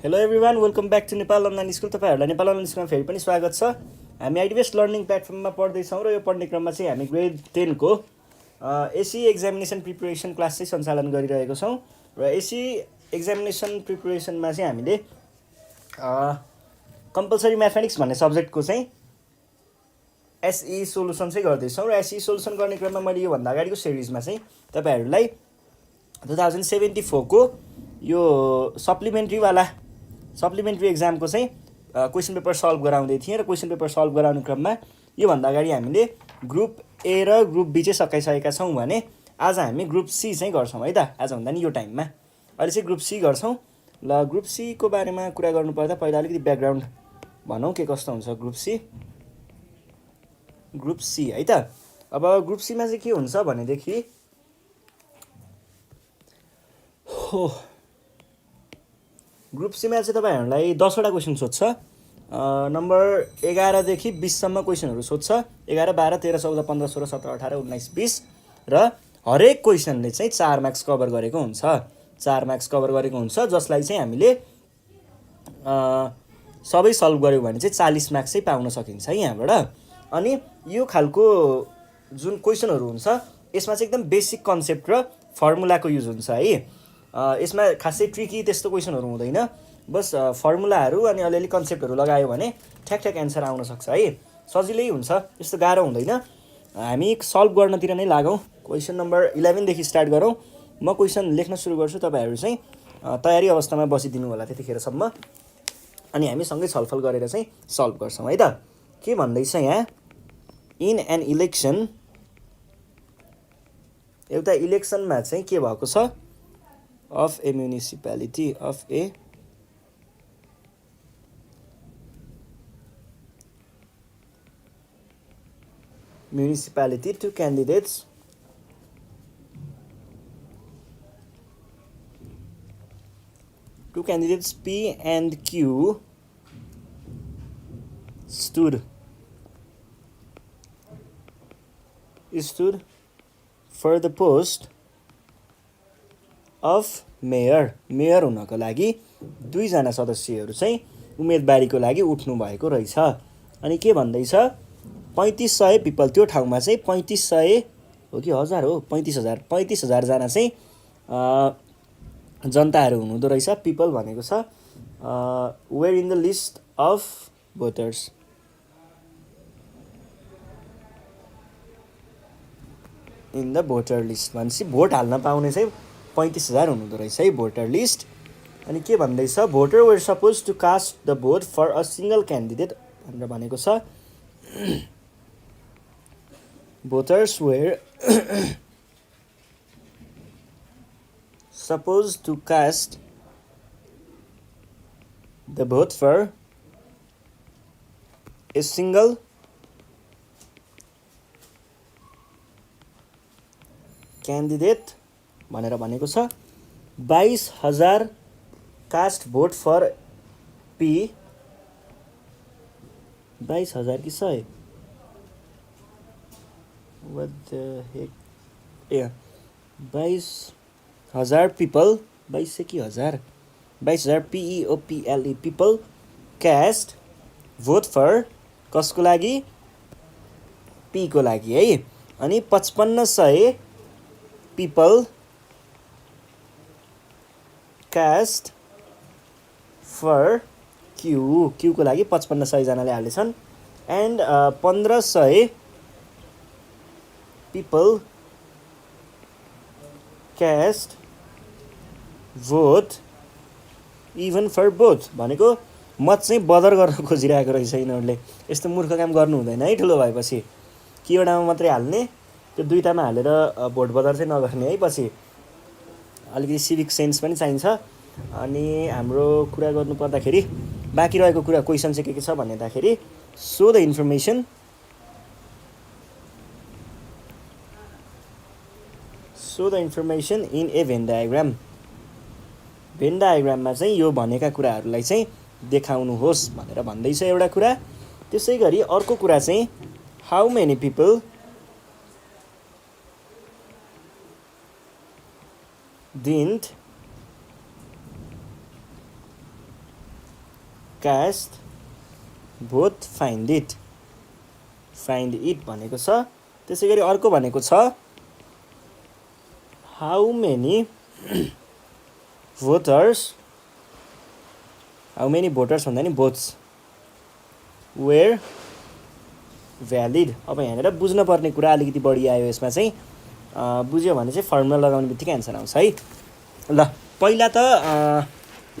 Hello everyone, welcome back to Nepal online school. तपाईँहरूलाई Nepal online स्कुलमा फेरि पनि स्वागत छ। हामी आइडिबेस्ट लर्निङ प्लेटफर्ममा पढ्दैछौँ र यो पढ्ने क्रममा चाहिँ हामी ग्रेड 10को एसी एक्जामिनेसन प्रिपरेसन क्लास चाहिँ सञ्चालन गरिरहेको छौँ। र एसी एक्जामिनेसन प्रिपरेसनमा चाहिँ हामीले कम्पलसरी म्याथमेटिक्स भन्ने सब्जेक्टको चाहिँ एसई सोल्युसन चाहिँ गर्दैछौँ। र एसई सोल्युसन गर्ने क्रममा मैले योभन्दा अगाडिको सिरिजमा चाहिँ तपाईँहरूलाई 2074को यो सप्लिमेन्ट्री एक्जामको चाहिँ क्वेसन पेपर सल्भ गराउँदै थिएँ। र क्वेसन पेपर सल्भ गराउने क्रममा योभन्दा अगाडि हामीले ग्रुप ए र ग्रुप बी चाहिँ सकाइसकेका छौँ भने आज हामी ग्रुप सी चाहिँ गर्छौँ है त। आजभन्दा नि यो टाइममा अहिले चाहिँ ग्रुप सी गर्छौँ। ल, ग्रुप सीको बारेमा कुरा गर्नुपर्दा पहिला अलिकति ब्याकग्राउन्ड भनौँ के कस्तो हुन्छ ग्रुप सी है त। अब ग्रुप सीमा चाहिँ के हुन्छ भनेदेखि ग्रुप सीमा चाहिँ तपाईँहरूलाई 10वटा क्वेसन सोध्छ। नम्बर 11 देखि 20 सम्म क्वेसनहरू सोध्छ। 11, 12, 13, 14, 15, 16, 17, 18, 19, 20 र हरेक क्वेसनले चाहिँ 4 मार्क्स कभर गरेको हुन्छ। 4 मार्क्स कभर गरेको हुन्छ, जसलाई चाहिँ हामीले सबै सल्भ गऱ्यौँ भने चाहिँ 40 मार्क्स चाहिँ पाउन सकिन्छ यहाँबाट। अनि यो खालको जुन क्वेसनहरू हुन्छ यसमा चाहिँ एकदम बेसिक कन्सेप्ट र फर्मुलाको युज हुन्छ है। यसमा खासै ट्रिकी त्यस्तो क्वेसनहरू हुँदैन। बस फर्मुलाहरू अनि अलिअलि कन्सेप्टहरू लगायो भने ठ्याक एन्सर आउन सक्छ है। सजिलै हुन्छ, यस्तो गाह्रो हुँदैन। हामी सल्भ गर्नतिर नै लागौँ। क्वेसन नम्बर 11 देखि स्टार्ट गरौँ। म क्वेसन लेख्न सुरु गर्छु, तपाईँहरू चाहिँ तयारी अवस्थामा बसिदिनु होला त्यतिखेरसम्म। अनि हामी सँगै छलफल गरेर चाहिँ सल्भ गर्छौँ है त। के भन्दैछ यहाँ, इन एन इलेक्सन, एउटा इलेक्सनमा चाहिँ के भएको छ, of a municipality, of a municipality, two candidates P and Q stood for the post of mayor हुनको लागि 2 जना सदस्यहरू चाहिँ उम्मेदवारीको लागि उठ्नु भएको रहेछ। अनि के भन्दैछ, 3500 पिपल, त्यो ठाउँमा चाहिँ 3500 हो कि हजार हो, 35,000 जना चाहिँ जनताहरू हुनुहुँदो रहेछ। पिपल भनेको छ were in the list of voters, in the voter list भनेपछि भोट हाल्न पाउने चाहिँ 35,000 हुनुहुँदो रहेछ है भोटर लिस्ट। अनि के भन्दैछ, voter were suppose to cast the vote for a single candidate भनेर भनेको छ। Voters were suppose to cast the vote for a single candidate भनेर भनेको छ। 22,000 कास्ट भोट फर पी, 22,000 कि 100, what the heck, 22,000 पिपल, 22 कि 1000, 22,000 PEOPLE people cast vote for, कसको लागि, पी को लागि है। अनि 5500 पिपल कास्ट फर क्यू को लागि 5500 जनाले हालेछन्। And 1500 people cast vote even for both, भनेको मत चाहिँ बदर गर्न खोजिरहेको रहेछ यिनीहरूले। यस्तो मूर्ख काम गर्नु हुँदैन है ठुलो भएपछि। कि एउटामा मात्रै हाल्ने, त्यो दुईटामा हालेर भोट बदर चाहिँ नगर्ने है। पछि अलिकति सिभिक सेन्स पनि चाहिन्छ। अनि हाम्रो कुरा गर्नु पर्दाखेरि बाँकी रहेको कुरा क्वेसन चाहिँ के छ भन्दाखेरि, so the information in a Venn diagram, Venn डायग्राममा चाहिँ यो भनेका कुराहरूलाई चाहिँ देखाउनुहोस् भनेर भन्दैछ एउटा कुरा। त्यसै गरी अर्को कुरा चाहिँ, how many people didn't cast vote find it भनेको छ। त्यसै गरी अर्को भनेको छ हाउ मेनी भोटर्स भन्दा नि भोट्स वेयर भ्यालिड। अब यहाँनिर बुझ्नुपर्ने कुरा अलिकति बढी आयो यसमा चाहिँ। बुझ्यो भने चाहिँ फर्मुला लगाउने बित्तिकै एन्सर आउँछ है। ल पहिला त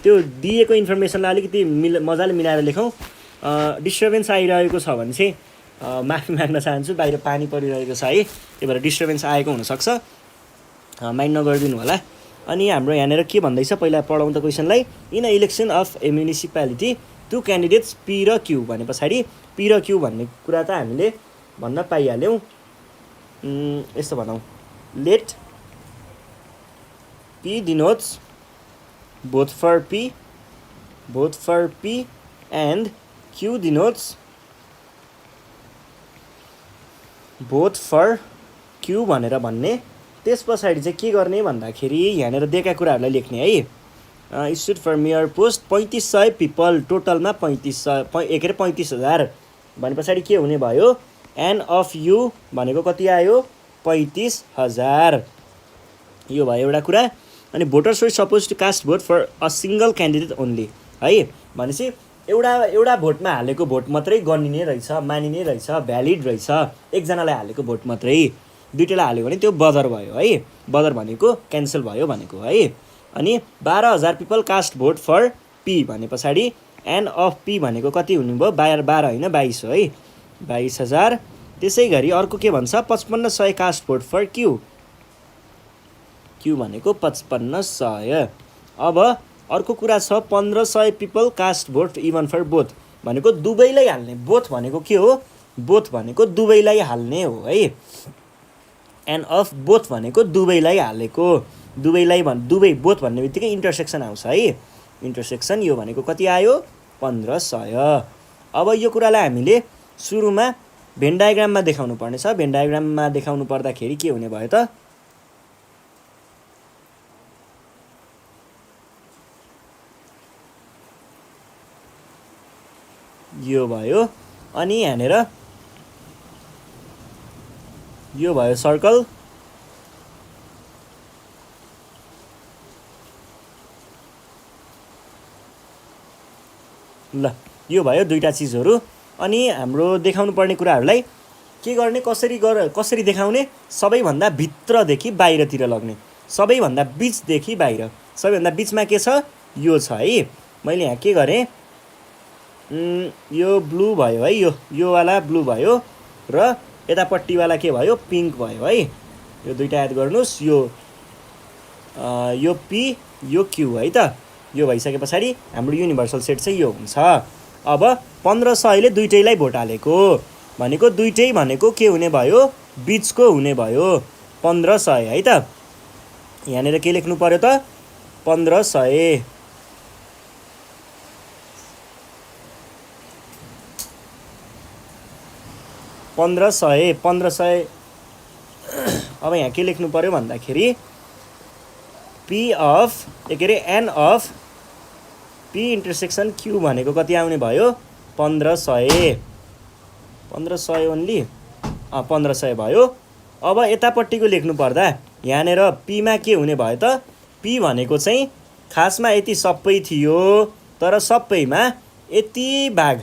त्यो दिएको इन्फर्मेसनलाई अलिकति मजाले मिलाएर लेखौँ। डिस्टर्बेन्स आइरहेको छ भने चाहिँ माफी माग्न चाहन्छु, बाहिर पानी परिरहेको छ है, त्यही भएर डिस्टर्बेन्स आएको हुनसक्छ, माइन्ड नगरिदिनु होला। अनि हाम्रो यहाँनिर के भन्दैछ पहिला पढाउँ त क्वेसनलाई। In a election of a municipality two candidates P र क्यू भने पछाडि पी र क्यू भन्ने कुरा त हामीले भन्न पाइहाल्यौँ। यस्तो भनौँ, let P denotes vote for P and Q denotes vote for Q भनेर भन्ने। त्यस पछाडि चाहिँ के गर्ने भन्दाखेरि यहाँनिर दिएका कुराहरूलाई लेख्ने है। Stood for mayor post 3500 people, टोटलमा 35,000 भने पछाडि के हुने भयो, एन अफ यु भनेको कति आयो 35,000। यो भयो एउटा कुरा। अनि voters were suppose to cast vote for a single candidate only है, भनेपछि एउटा भोटमा हालेको भोट मात्रै गनिने रहेछ, मानिने रहेछ, भ्यालिड रहेछ। एकजनालाई हालेको भोट मात्रै, दुईटैलाई हाल्यो भने त्यो बदर भयो है, बदर भनेको क्यान्सल भयो भनेको है। अनि 12,000 people cast vote for P भने पछाडि एन अफ पी भनेको कति हुने भयो, 12 होइन 22 हो है, 22,000। त्यसै गरी अर्को के भन्छ, 5500 कास्ट भोट फर क्यू भनेको 5500। अब अर्को कुरा छ 1500 people cast vote even for both भनेको दुवैलाई हाल्ने। बोथ भनेको के हो, बोथ भनेको दुवैलाई हाल्ने हो है। एन्ड अफ बोथ भनेको दुवैलाई हालेको, दुवै बोथ भन्ने बित्तिकै इन्टरसेक्सन आउँछ है, इन्टरसेक्सन। यो भनेको कति आयो 1500। अब यो कुरालाई हामीले सुरुमा भेन डायग्राममा देखाउनु पर्नेछ। भेन डायग्राममा देखाउनु पर्दाखेरि के हुने भयो त, यो भयो। अनि यहाँनिर यो भयो सर्कल, ल यो भयो दुईटा चिजहरू। अनि हाम्रो देखाउनु पर्ने कुराहरूलाई के गर्ने, कसरी देखाउने, सबैभन्दा भित्रदेखि बाहिरतिर लग्ने, सबैभन्दा बिचदेखि बाहिर। सबैभन्दा बिचमा के छ, यो छ है। मैले यहाँ के गरेँ, यो ब्लू भयो है, यो वाला ब्लू भयो र यतापट्टिवाला के भयो, पिङ्क भयो है। यो दुईटा याद गर्नुहोस्, यो पी यो क्यू है त। यो भइसके पछाडि हाम्रो युनिभर्सल सेट चाहिँ यो हुन्छ। अब 1500ले दुईटैलाई भोट हालेको भनेको दुईटै भनेको के हुने भयो, बिचको हुने भयो 1500 है त। यहाँनिर के लेख्नु पर्यो त, 1500 1500। अब यहाँ के लेख्नु पर्यो भन्दाखेरि पी अफ के अरे n of P intersection Q भनेको कति आउने भयो 1500 ओन्ली 1500 भयो। अब यतापट्टिको लेख्नु पर्दा यहाँनिर पीमा के हुने भयो त, पी भनेको चाहिँ खासमा यति सबै थियो, तर सबैमा यति भाग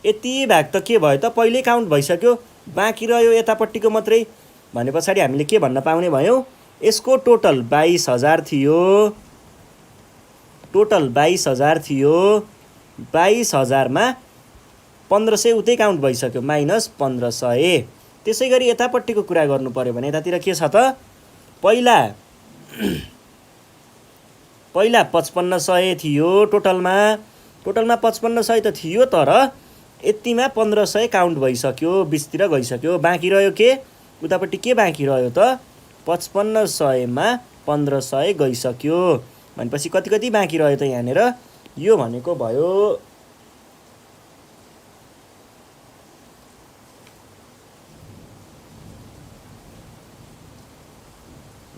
त के भयो त पहिल्यै काउन्ट भइसक्यो, बाँकी रह्यो यतापट्टिको मात्रै। भने पछाडि हामीले के भन्न पाउने भयौँ, यसको टोटल 22,000 थियो, टोटल 22,000 थियो, 22,000मा 1500 उतै काउन्ट भइसक्यो, माइनस 1500। त्यसै गरी यतापट्टिको कुरा गर्नु पर्यो भने यतातिर के छ त, पहिला 5500 थियो, टोटलमा 5500 त थियो, तर यतिमा 1500 काउन्ट भइसक्यो, 20तिर गइसक्यो, बाँकी रह्यो के, उतापट्टि के बाँकी रह्यो त, 5500मा 1500 गइसक्यो भनेपछि कति बाँकी रह्यो त यहाँनिर, यो भनेको भयो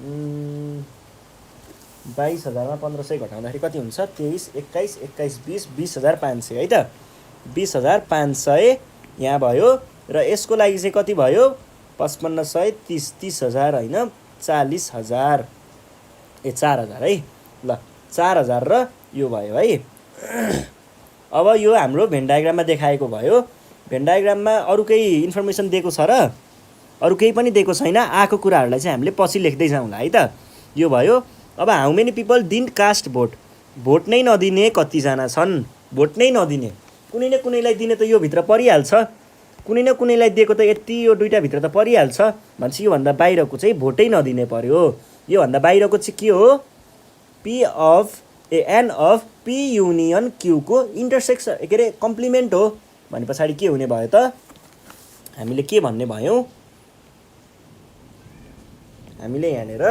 22 22,000 मा 1500 घटाउँदाखेरि कति हुन्छ 23 21 21 20 20,500 है त 20,500 यहाँ भयो र यसको लागि चाहिँ कति भयो 5500 30 30,000 होइन 40,000 4,000 है ल 4,000 र यो भयो है अब यो हाम्रो भेन डायग्राममा देखाएको भयो भेन डायग्राममा अरू केही इन्फर्मेसन दिएको छ र अरू केही पनि दिएको छैन आएको कुराहरूलाई चाहिँ हामीले पछि लेख्दै जाउँला है त यो भयो अब how many people didn't cast vote नै नदिने कतिजना छन् भोट नै नदिने कुनै न कुनैलाई दिने त यो भित्र परिहाल्छ कुनै न कुनैलाई दिएको त यति यो दुईटा भित्र त परिहाल्छ भनेपछि योभन्दा बाहिरको चाहिँ भोटै नदिने पर्यो योभन्दा बाहिरको चाहिँ के हो n of P union Q को इन्टरसेक्सन के अरे कम्प्लिमेन्ट हो भने पछाडि के हुने भयो त हामीले के भन्ने भयौँ हामीले यहाँनिर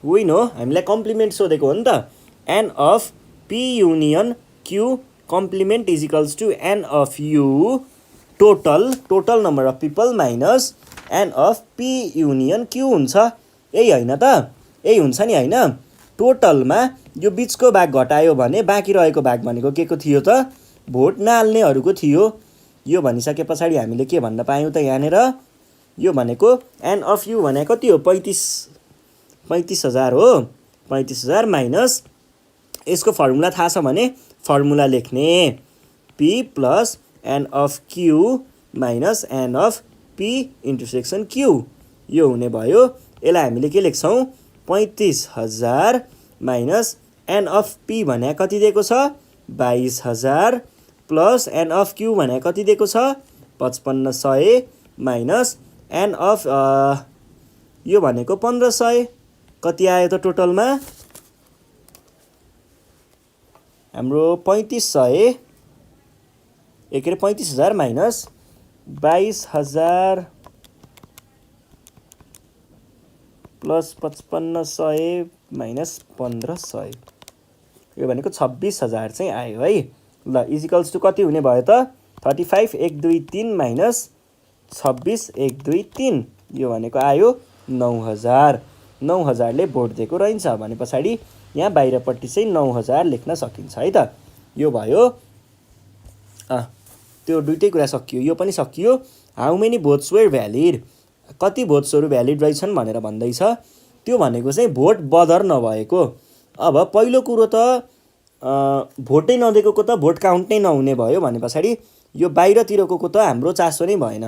विनो हामीलाई कम्प्लिमेन्ट सोधेको हो नि त n of P union Q complement is equals to n of U total number of people minus n of P union Q हुन्छ यही होइन त यही हुन्छ नि होइन टोटलमा यो बिचको भाग घटायो भने बाँकी रहेको भाग भनेको के को थियो त भोट नहाल्नेहरूको थियो यो भनिसके पछाडि हामीले के भन्न पायौँ त यहाँनिर यो भनेको एन अफ यु भने कति हो 35,000 हो 35,000 माइनस यसको फर्मुला थाहा छ भने फर्मुला लेख्ने P plus n of Q minus n of P intersection Q यो हुने भयो यसलाई हामीले के लेख्छौँ 35,000 माइनस एन अफ पी भने कति दिएको छ 22,000 प्लस एन अफ क्यू भने कति दिएको छ 5500 माइनस एन अफ यो भनेको 1500 कति आयो त टोटलमा हाम्रो 3500 के अरे 35,000 माइनस 22,000 प्लस 5500 माइनस 1500 यो भनेको 26,000 चाहिँ आयो है ल इजिकल्स टु कति हुने भयो त 35 1 2 3 माइनस 26 1 2 3 यो भनेको आयो 9,000 9,000ले भोट दिएको रहन्छ भने पछाडि यहाँ बाहिरपट्टि चाहिँ 9,000 लेख्न सकिन्छ है त यो भयो त्यो दुईटै कुरा सकियो यो पनि सकियो how many votes were valid कति भोट्सहरू भ्यालिड रहेछन् भनेर भन्दैछ त्यो भनेको चाहिँ भोट बदर नभएको अब पहिलो कुरो त भोटै नदिएको त भोट काउन्ट नै नहुने भयो भने पछाडि यो बाहिरतिरको त हाम्रो चासो नै भएन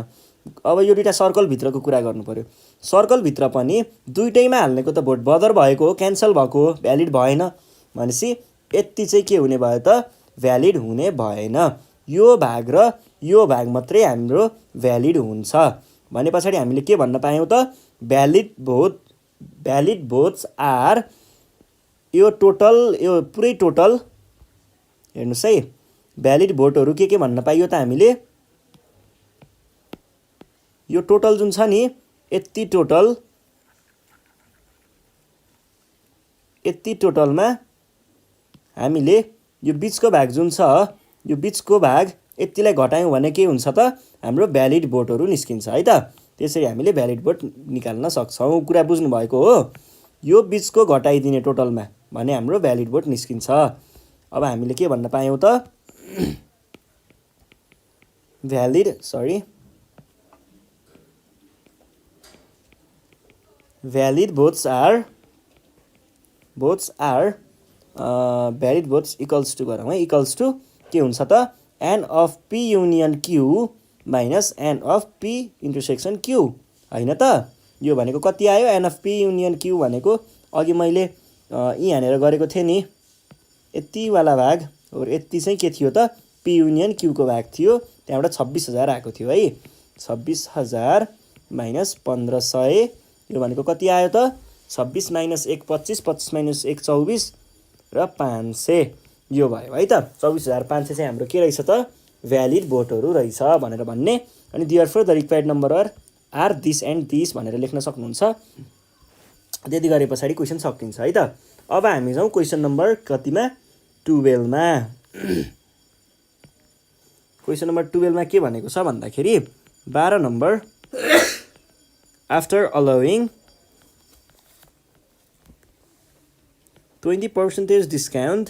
अब यो दुईटा सर्कलभित्रको कुरा गर्नु पर्यो सर्कलभित्र पनि दुईटैमा हाल्नेको त भोट बदर भएको हो क्यान्सल भएको हो भ्यालिड भएन भनेपछि यति चाहिँ के हुने भयो त भ्यालिड हुने भएन यो भाग र यो भाग मात्रै हाम्रो भ्यालिड हुन्छ भने पछाडि हामीले के भन्न पायौँ त भ्यालिड भोट्स आर यो टोटल यो पुरै टोटल हेर्नुहोस् है भ्यालिड भोटहरू के भन्न पाइयो त हामीले यो टोटल जुन छ नि यति टोटलमा हामीले यो बिचको भाग जुन छ यो बिचको भाग यतिलाई घटायौँ भने के हुन्छ त हाम्रो भ्यालिड भोटहरू निस्किन्छ है त त्यसरी हामीले भ्यालिड भोट निकाल्न सक्छौँ कुरा बुझ्नु भएको हो यो बिचको घटाइदिने टोटलमा भने हाम्रो भ्यालिड भोट निस्किन्छ अब हामीले के भन्न पायौँ त valid votes are valid votes equals to गरौँ है इक्वल्स टु के हुन्छ त n of P union Q minus n of P intersection Q होइन त यो भनेको कति आयो n of P union Q भनेको अघि मैले यहाँनिर गरेको थिएँ नि यतिवाला भाग और यति चाहिँ के थियो त पी युनियन क्यूको भाग थियो त्यहाँबाट 26,000 आएको थियो है 26,000 माइनस 1500 यो भनेको कति आयो त 26 माइनस 1 25 25 माइनस 1 24 र 500 यो भयो है त 24,500 चाहिँ हाम्रो के रहेछ त भ्यालिड भोटहरू रहेछ भनेर भन्ने अनि therefore the required number are this and this भनेर लेख्न सक्नुहुन्छ त्यति गरे पछाडि क्वेसन सकिन्छ है त अब हामी जाउँ क्वेसन नम्बर कतिमा 12 मा क्वेसन नम्बर 12 मा के भनेको छ भन्दाखेरि 12 number after allowing 20% discount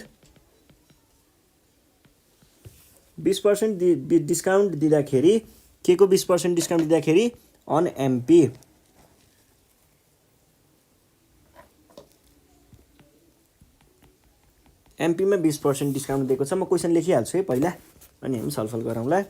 20% discount दिँदाखेरि के को 20% डिस्काउन्ट दिँदाखेरि अन एमपी एमपीमा 20% डिस्काउन्ट दिएको छ। म क्वेसन लेखिहाल्छु है पहिला अनि हामी छलफल गरौँला।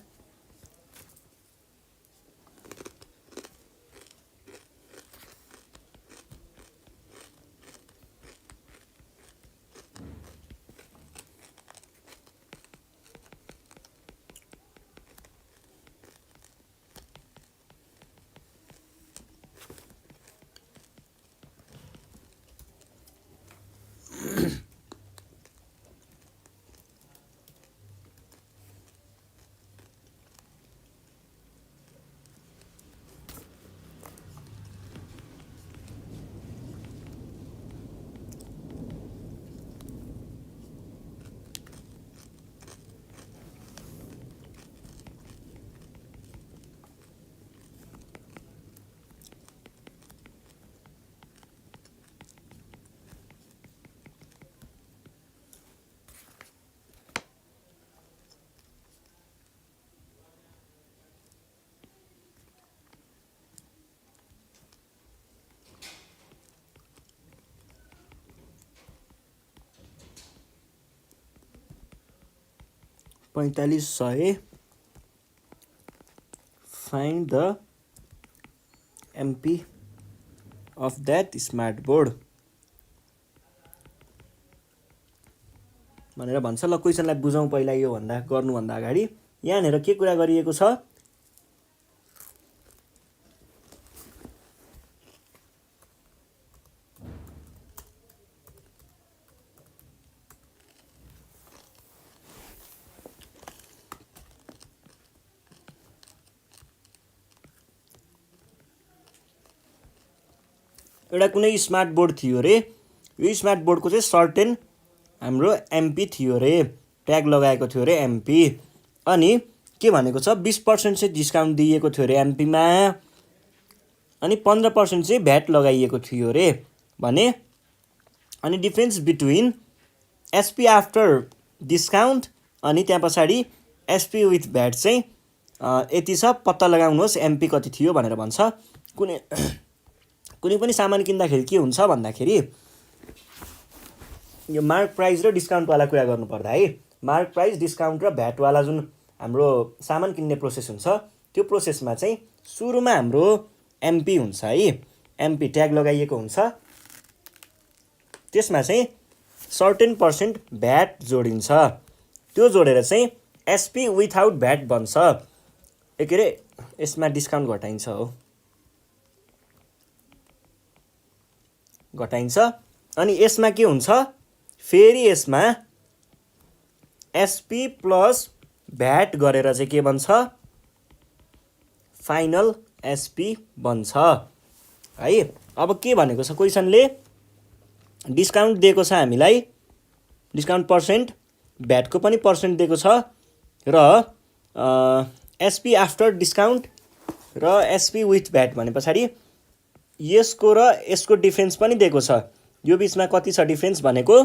$4500 find the MP of that smart board भनेर भन्छ। ल क्वेसनलाई बुझौँ पहिला। यो गर्नुभन्दा अगाडि यहाँनिर के कुरा गरिएको छ, एउटा कुनै स्मार्ट बोर्ड थियो रे। यो स्मार्ट बोर्डको चाहिँ सर्टेन हाम्रो एमपी थियो रे, ट्याग लगाएको थियो रे एमपी। अनि के भनेको छ 20% चाहिँ डिस्काउन्ट दिएको थियो रे एमपीमा, अनि 15% चाहिँ भ्याट लगाइएको थियो रे भने। अनि difference between SP after discount अनि त्यहाँ पछाडि एसपी विथ भ्याट चाहिँ यति छ, पत्ता लगाउनुहोस् एमपी कति थियो भनेर भन्छ। कुनै पनि सामान किन्दाखेरि के हुन्छ भन्दाखेरि यो मार्क प्राइस र डिस्काउन्टवाला कुरा गर्नुपर्दा है, मार्क प्राइस डिस्काउन्ट र भ्याटवाला जुन हाम्रो सामान किन्ने प्रोसेस हुन्छ त्यो प्रोसेसमा चाहिँ सुरुमा हाम्रो एमपी हुन्छ है, एमपी ट्याग लगाइएको हुन्छ। त्यसमा चाहिँ सर्टेन पर्सेन्ट भ्याट जोडिन्छ, त्यो जोडेर चाहिँ एसपी विथआउट भ्याट बन्छ। के अरे यसमा डिस्काउन्ट घटाइन्छ हो, घटाइन्छ। अनि यसमा के हुन्छ फेरि यसमा एसपी प्लस भ्याट गरेर चाहिँ के बन्छ फाइनल एसपी बन्छ है। अब के भनेको छ क्वेसनले, डिस्काउन्ट दिएको छ हामीलाई, डिस्काउन्ट पर्सेन्ट भ्याटको पनि पर्सेन्ट दिएको छ र एसपी आफ्टर डिस्काउन्ट र एसपी विथ भ्याट भने पछाडि यसको र यसको डिफ्रेन्स पनि दिएको छ। यो बिचमा कति छ डिफ्रेन्स भनेको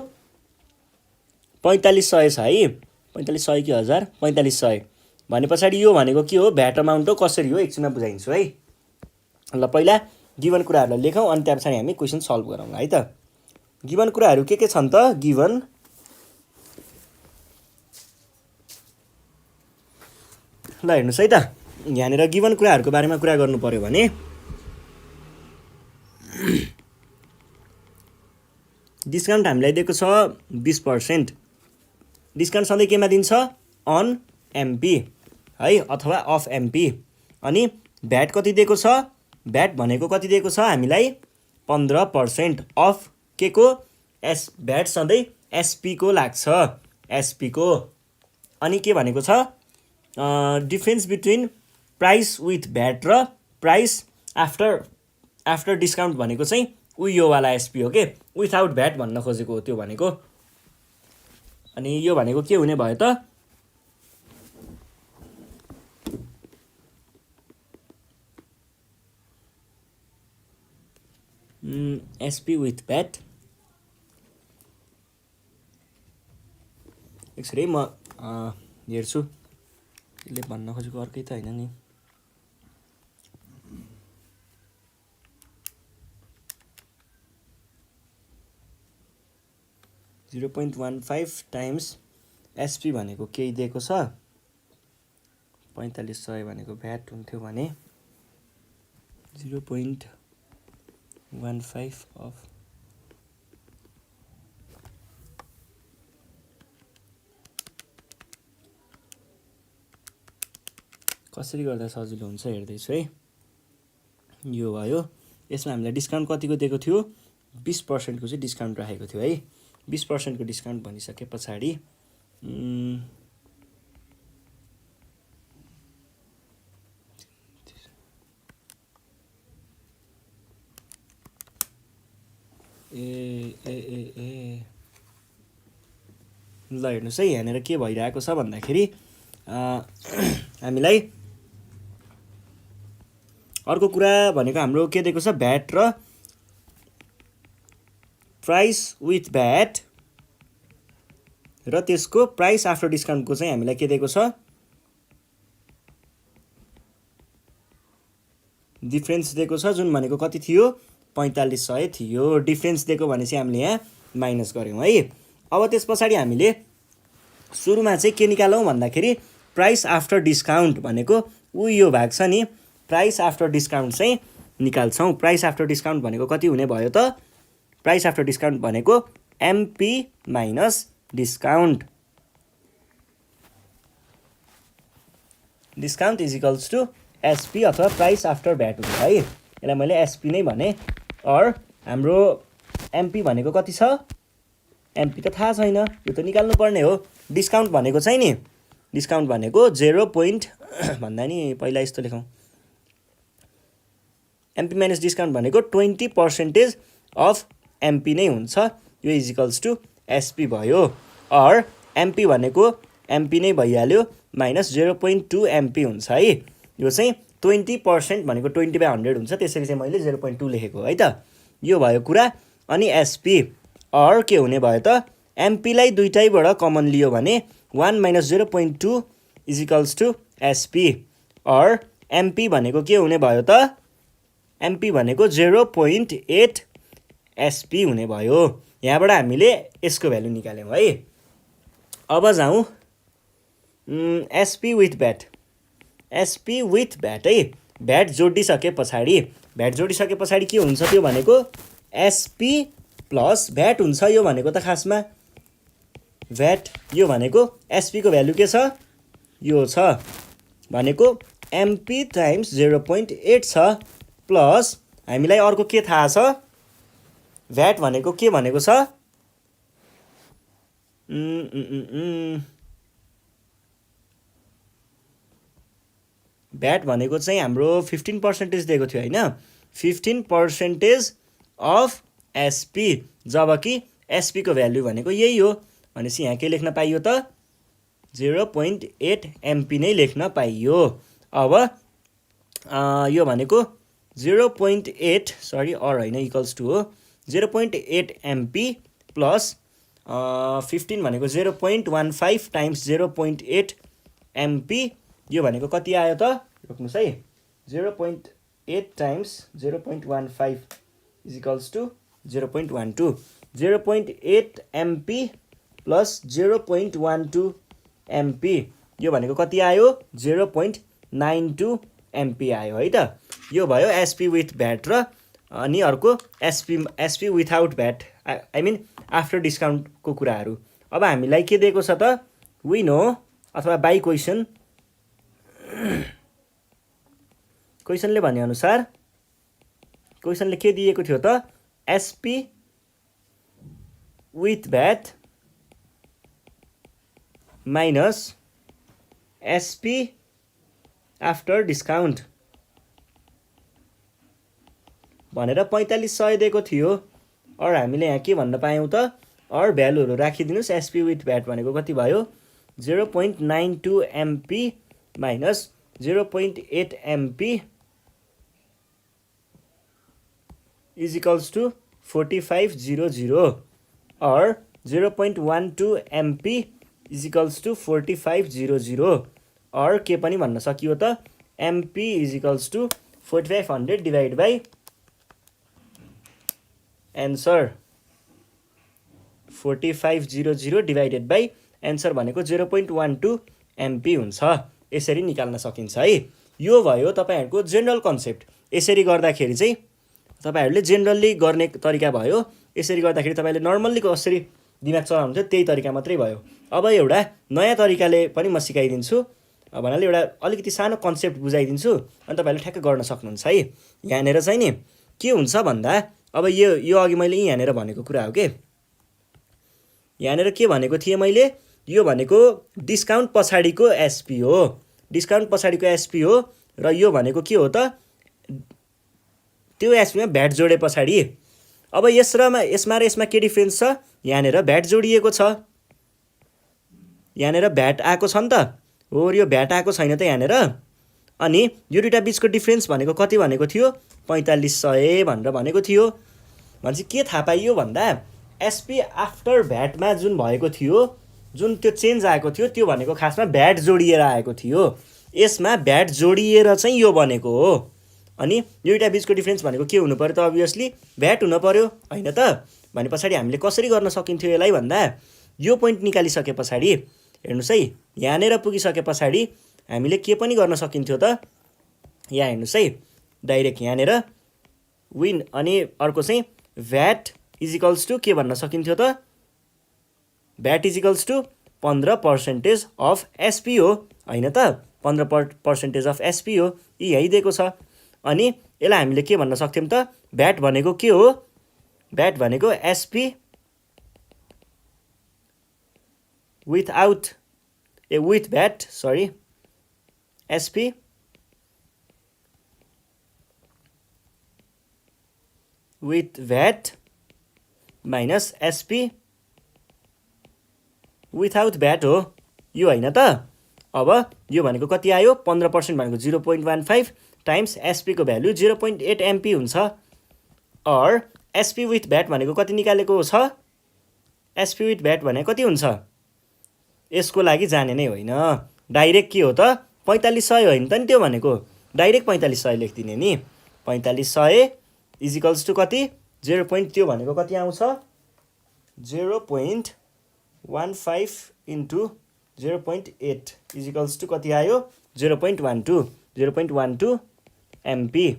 4500 छ है, 4500 कि 1000, 4500 भने पछाडि यो भनेको के हो भ्याट अमाउन्ट हो। कसरी हो एकछिनमा बुझाइन्छु है। ल पहिला गिभन कुराहरूलाई लेखौँ अनि त्यहाँ पछाडि हामी क्वेसन सल्भ गरौँला है त। गिभन कुराहरू के छन् त, गिभन ल हेर्नुहोस् है त, यहाँनिर गिभन कुराहरूको बारेमा कुरा गर्नु पर्यो भने डिस्काउन्ट हामीलाई दिएको छ 20%। डिस्काउन्ट सधैँ केमा दिन्छ अन एमपी है अथवा अफ एमपी। अनि भ्याट कति दिएको छ, भ्याट भनेको कति दिएको छ हामीलाई 15% अफ के को भ्याट सधैँ एसपी को लाग्छ, एसपी को। अनि के भनेको छ difference between price with VAT र प्राइस आफ्टर डिस्काउन्ट भनेको चाहिँ योवाला एसपी हो के, विथआउट भ्याट भन्न खोजेको हो त्यो भनेको। अनि यो भनेको के हुने भयो त, एसपी विथ भ्याट एकछिन है म हेर्छु यसले भन्न खोजेको अर्कै त होइन नि 0.15 टाइम्स एसपी भनेको केही दिएको छ 4500 भनेको भ्याट हुन्थ्यो भने 0.15 अफ कसरी गर्दा सजिलो हुन्छ हेर्दैछु है यो भयो यसमा हामीलाई डिस्काउन्ट कतिको दिएको थियो 20% को चाहिँ डिस्काउन्ट राखेको थियो है 20% को डिस्काउन्ट भनिसके पछाडि ल हेर्नुहोस् है यहाँनिर के भइरहेको छ भन्दाखेरि हामीलाई अर्को कुरा भनेको हाम्रो के दिएको छ भ्याट र प्राइस विथ भ्याट र त्यसको प्राइस आफ्टर डिस्काउन्टको चाहिँ हामीलाई के दिएको छ डिफरेन्स दिएको छ जुन भनेको कति थियो 4500 थियो डिफरेन्स दिएको भनेपछि हामीले यहाँ माइनस गर्यौं है अब त्यस पछाडि हामीले सुरुमा चाहिँ के निकालौं भन्दाखेरि प्राइस आफ्टर डिस्काउन्ट भनेको यो भाग छ नि प्राइस आफ्टर डिस्काउन्ट चाहिँ निकाल्छौं प्राइस आफ्टर डिस्काउन्ट भनेको कति हुने भयो त प्राइस आफ्टर डिस्काउन्ट भनेको MP minus discount discount is equals to SP अथवा प्राइस आफ्टर भ्याट हुन्छ है यसलाई मैले एसपी नै भने और हाम्रो एमपी भनेको कति छ एमपी त थाहा छैन यो त निकाल्नु पर्ने हो डिस्काउन्ट भनेको चाहिँ नि डिस्काउन्ट भनेको 0. भन्दा नि पहिला यस्तो लेखौं एमपी माइनस डिस्काउन्ट भनेको 20% अफ एमपी नै हुन्छ यो इज इक्वल्स टु एसपी भयो और एमपी भनेको एमपी नै भइहाल्यो माइनस 0.2 एमपी हुन्छ है यो चाहिँ 20% भनेको 20/100 हुन्छ त्यसैले चाहिँ मैले 0.2 लेखेको है त यो भयो कुरा अनि एसपी और के हुने भयो त एमपी लाई दुईटैबाट कमन लियो भने 1 - 0.2 इज इक्वल्स टु एसपी और एमपी भनेको के हुने भयो त एमपी भनेको 0.8 एसपी हुने भयो यहाँबाट हामीले यसको भ्यालु निकाल्यौं है अब जाउँ SP with VAT SP with VAT है भ्याट जोडिसके पछाडि के हुन्छ त्यो भनेको एसपी प्लस भ्याट हुन्छ यो भनेको त खासमा भ्याट यो भनेको एसपी को भ्यालु के छ यो छ भनेको एमपी टाइम्स 0.8 छ प्लस हामीलाई अर्को के थाहा छ भ्याट भनेको के भनेको छ भ्याट भनेको चाहिँ हाम्रो 15% दिएको थियो हैन 15% अफ एसपी जबकि एसपी को भ्यालु भनेको यही हो भनेपछि यहाँ के लेख्न पाइयो त 0.8 एमपी नै लेख्न पाइयो अब यो भनेको 0.8 सरी और हैन इक्वल्स टु हो 0.8 एमपी प्लस 15 भनेको 0.15 टाइम्स 0.8 एमपी यो भनेको कति आयो त रोक्नुस् है 0.8 times 0.15 is equals to 0.12 0.8 MP plus 0.12 MP यो भनेको कति आयो 0.92 एमपी आयो है त यो भयो एसपी विथ भ्याट र अनि अर्को SP without VAT I mean after discount को कुराहरु अब हामीलाई के दिएको छ त वी नो अथवा बाइ क्वेशन क्वेशनले भने अनुसार क्वेशनले के दिएको थियो त SP with VAT minus SP after discount भनेर 4500 दिएको थियो और हामीले यहाँ के भन्न पायौं त और भ्यालुहरु राखिदिनुस् एसपी विथ भ्याट भनेको कति भयो 0.92 MP minus 0.8 MP is equals to 4500 or 0.12 MP is equals to 4500 or के पनि भन्न सकियो त MP is equals to 4500 divided by answer 4500 divided by answer भनेको 0.12 MP हुन्छ। यसरी निकाल्न सकिन्छ है। यो भयो तपाईहरुको जनरल कन्सेप्ट। यसरी गर्दाखेरि चाहिँ तपाईहरुले जेनरली गर्ने तरिका भयो। यसरी गर्दाखेरि तपाईले नर्मल्ली कसरी दिमाग चलाउनुहुन्छ त्यही तरिका मात्रै भयो। अब एउटा नयाँ तरिकाले पनि म सिकाइदिन्छु। भन्नाले एउटा अलिकति सानो कन्सेप्ट बुझाइदिन्छु अनि तपाईले ठ्याक्क गर्न सक्नुहुन्छ है। यहाँनेर चाहिँ नि के हुन्छ भन्दा अब यो अघि मैले यहाँनेर भनेको कुरा हो के। यहाँनेर के भनेको थिए मैले, यो भनेको डिस्काउन्ट पछाडीको एसपी हो। डिस्काउन्ट पछाडीको एसपी हो र यो भनेको के हो त त्यो एसपीमा भ्याट जोडे पछाडी। अब यसमा र यसमा के डिफरेन्स छ, यहाँनेर भ्याट जोडिएको छ, यहाँनेर भ्याट आएको छ नि त हो, यो भ्याट आएको छैन त यहाँनेर। अनि यो दुईटा बीचको डिफरेन्स भनेको कति भनेको थियो 4500 भनेर भनेको थियो। भनेपछि के थाहा पाइयो भन्दा एसपी आफ्टर भ्याटमा जुन भएको थियो, जुन त्यो चेन्ज आएको थियो त्यो भनेको खासमा भ्याट जोडिएर आएको थियो। यसमा भ्याट जोडिएर चाहिँ यो बनेको हो। अनि यो दुईटा बीचको डिफरेन्स भनेको के हुनु पर्यो त अभियसली भ्याट हुनु पर्यो हैन त। भने पछाडी हामीले कसरी गर्न सकिन्थ्यो यसलाई भन्दा यो पोइन्ट निकालिसके पछाडी हेर्नुस् है, यहाँनेर पुगिसके पछाडी हामीले के पनि गर्न सकिन्थ्यो त। यहाँ हेर्नुस् है, डाइरेक्ट यहाँनेर विन अनि अर्को चाहिँ भ्याट इज इक्वल्स टु के भन्न सकिन्थ्यो त, VAT is equals to 15% of SP हो हैन त। 15% अफ एसपी हो, यही दिएको छ। अनि यसलाई हामीले के भन्न सक्थ्यौं त, भ्याट भनेको के हो, भ्याट भनेको SP with VAT sorry SP with VAT minus SP without VAT हो यो हैन त। अब यो भनेको कति आयो 15% भनेको 0.15 टाइम्स एसपी को भ्यालु 0.8 एमपी हुन्छ। और एसपी विथ भ्याट भनेको कति निकालेको छ, एसपी विथ भ्याट भनेको कति हुन्छ यसको लागि जाने नै होइन, डाइरेक्ट के हो त 4500 होइन त नि त्यो भनेको, डाइरेक्ट 4500 लेखिदिने नि। 4500 इज इक्वल्स टु कति 0. त्यो भनेको कति आउँछ 0.15 इन्टु 0.8 इज इक्वल्स टु कति आयो 0.12 एमपी।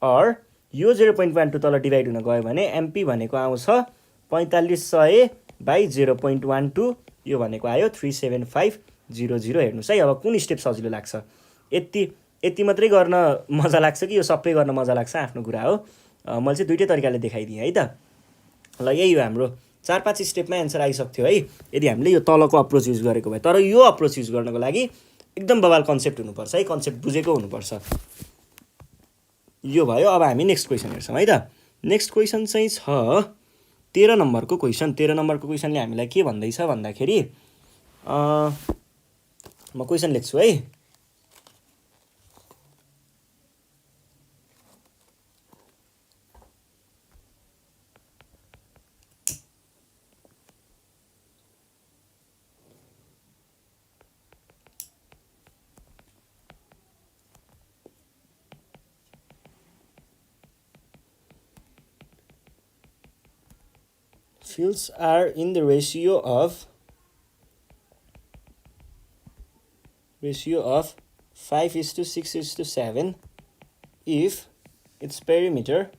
और यो 0.12 तल डिभाइड हुन गयो भने एमपी भनेको आउँछ 4500 बाई 0.12, यो भनेको आयो 37500। हेर्नुस् है, अब कुन स्टेप सजिलो लाग्छ। यति मात्रै गर्न मजा लाग्छ कि यो सबै गर्न मजा लाग्छ आफ्नो कुरा हो। मैले चाहिँ दुईटै तरिकाले देखाइदिएँ है त। ल यही हो हाम्रो 4-5 स्टेपमा एन्सर आइसक्थ्यो है यदि हामीले यो तलको अप्रोच युज गरेको भए। तर यो अप्रोच युज गर्नको लागि एकदम बवाल कन्सेप्ट हुनुपर्छ है, कन्सेप्ट बुझेको हुनुपर्छ। यो भयो। अब हामी नेक्स्ट क्वेसन हेर्छौँ है त। नेक्स्ट क्वेसन चाहिँ छ 13 नम्बरको क्वेसन। 13 नम्बरको क्वेसनले हामीलाई के भन्दैछ भन्दाखेरि म क्वेसन लेख्छु है। Fields are in the ratio of 5:6:7 if its perimeter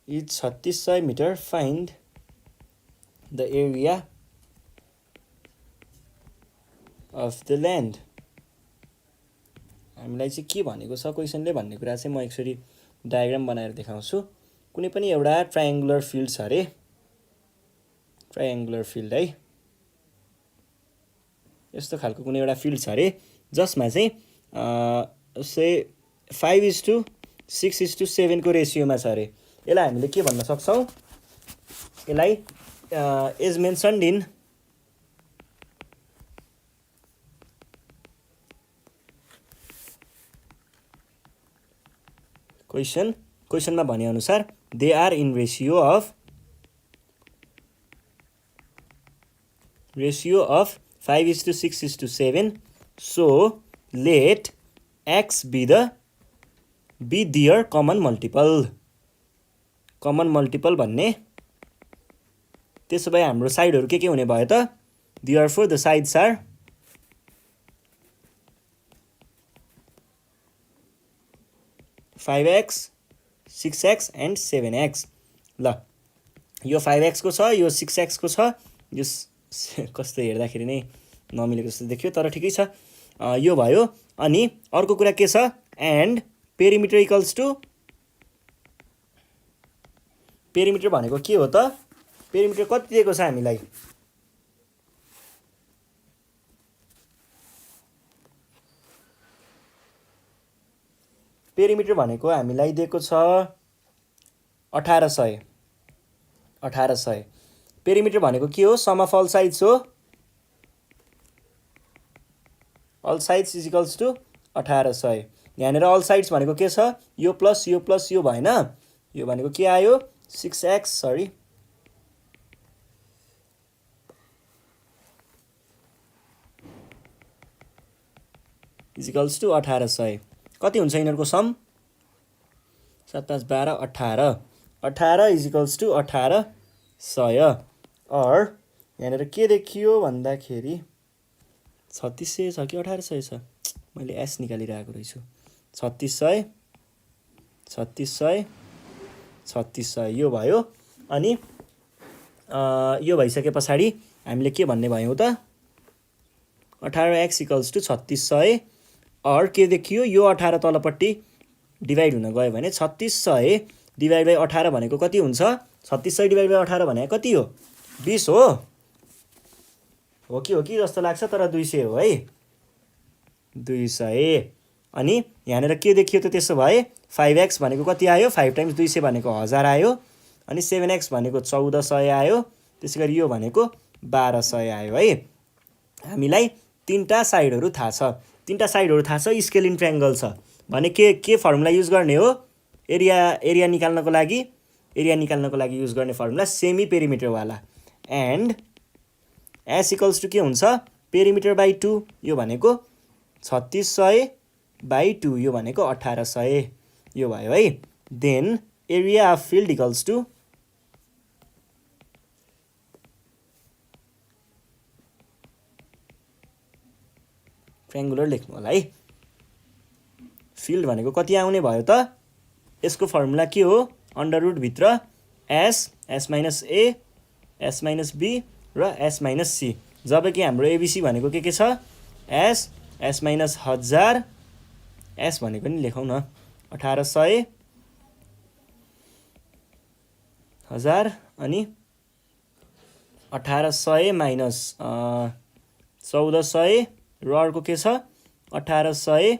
is 3600 meter. Find the area of the land. हामीलाई चाहिँ के भनेको छ क्वेसनले भन्ने कुरा चाहिँ म एकचोटि डायग्राम बनाएर देखाउँछु। कुनै पनि एउटा ट्रायंगुलर फिल्ड छ अरे, ट्रायंगुलर फिल्ड है, यस्तो खालको कुनै एउटा फिल्ड छ अरे जसमा चाहिँ से 5:6:7 को रेशियोमा छ अरे। यसलाई हामीले के भन्न सक्छौं, यसलाई इज मेन्सन्ड इन क्वेसनमा भनेअनुसार they are in ratio of 5:6:7 so let x be their common multiple भन्ने त्यसो भए हाम्रो साइडहरु के हुने भयो त therefore the sides are 5x 6x and 7x ल यो 5x को छ यो 6x को छ यो कस्तो हेर्दाखेरि नै नमिलेको जस्तो देखियो तर ठिकै छ यो भयो अनि अर्को कुरा के छ and perimeter equals to perimeter भनेको के हो त पेरिमिटर कति दिएको छ हामीलाई पेरिमिटर भनेको हामीलाई दिएको छ 1800 पेरिमिटर भनेको के हो सम अफ अल साइड्स हो all sides is equals to 1800 यहाँनिर अल साइड्स भनेको के छ यो प्लस यो भएन यो भनेको के आयो 6x sorry is equals to 1800 कति हुन्छ यिनीहरुको सम 7 5 12 18 18 इज इक्वल्स टु 1800 और यहाँनिर के देखियो भन्दाखेरि 3600 छ कि 1800 छ मैले एस निकालिरहेको रहेछु 3600 यो भयो अनि यो भइसके पछाडी हामीले के भन्ने भयौ त 18x इक्वल्स टु 3600 और के देखियो यो 18 तलपट्टि डिवाइड हुन गयो भने 3600 डिवाइड बाइ 18 भनेको कति हुन्छ 3600 डिवाइड बाइ 18 भनेको कति हो 20 हो कि जस्तो लाग्छ तर 200 हो है 200 अनि यहाँनिर के देखियो त त्यसो भए 5x भनेको कति आयो 5 टाइम्स 200 भनेको 1000 आयो अनि 7x भनेको 1400 आयो त्यसैगरी यो भनेको 1200 आयो है हामीलाई तीनटा साइडहरु थाहा छ स्केलिन ट्रायंगल छ भने के फर्मुला युज गर्ने हो एरिया निकाल्नको लागि युज गर्ने फर्मुला सेमी पेरिमिटर वाला एन्ड s इक्वल्स टु के हुन्छ पेरिमिटर बाइ 2 यो भनेको 3600/2 यो भनेको 1800 यो भयो है then area of field equals to triangular लेख्नु होला है फिल्ड भनेको कति आउने भयो त यसको फर्मुला के हो अंडर रुट भित्र s minus a s minus b र s minus c जबकि हाम्रो abc भनेको के छ s minus 1000 s भनेको नि लेखौं न 1800 1000 अनि 1800 minus 1400 र अर्को के छ 1800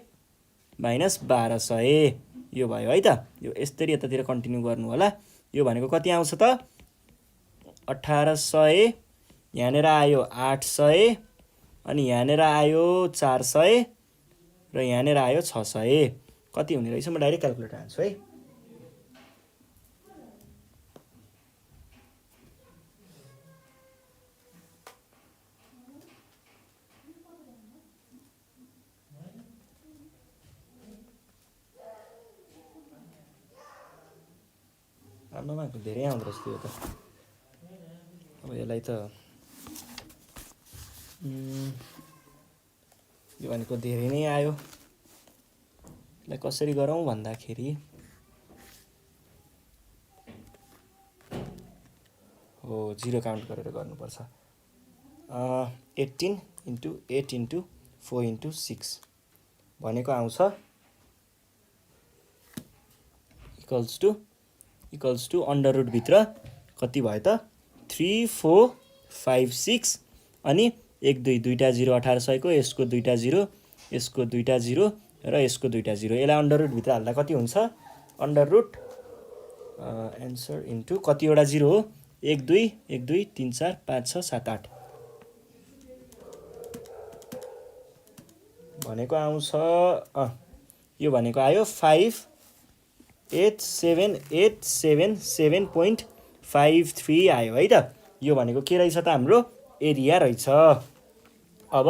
minus 1200 यो भयो है त यो यसरी यतातिर कन्टिन्यू गर्नु होला यो भनेको कति आउँछ त 1800 यहाँनेर आयो 800 अनि यहाँनेर आयो 400 र यहाँनेर आयो 600 कति हुने रहेछ म डाइरेक्ट क्याल्कुलेटर हाल्छु है आमामा धेरै आउँदो रहेछ त्यो त अब यसलाई त यो भनेको धेरै नै आयो यसलाई कसरी गरौँ भन्दाखेरि हो जिरो काउन्ट गरेर गर्नुपर्छ 18 * 8 * 4 * 6 भनेको आउँछ इक्वल्स टु अंडर रुट भित्र कति भयो त 3 4 5 6 अनि 1 2 दुईटा 0 1800 को यसको दुईटा 0 यसको दुईटा 0 र यसको दुईटा 0 यसलाई अंडर रुट भित्र हाल्दा कति हुन्छ अंडर रुट आन्सर इन्टु कतिवटा 0 हो 1 2 3 4 5 6 7 8 भनेको आउँछ यो भनेको आयो 5 87,877.53 आयो है त। यो भनेको के रहेछ त हाम्रो एरिया रहेछ। अब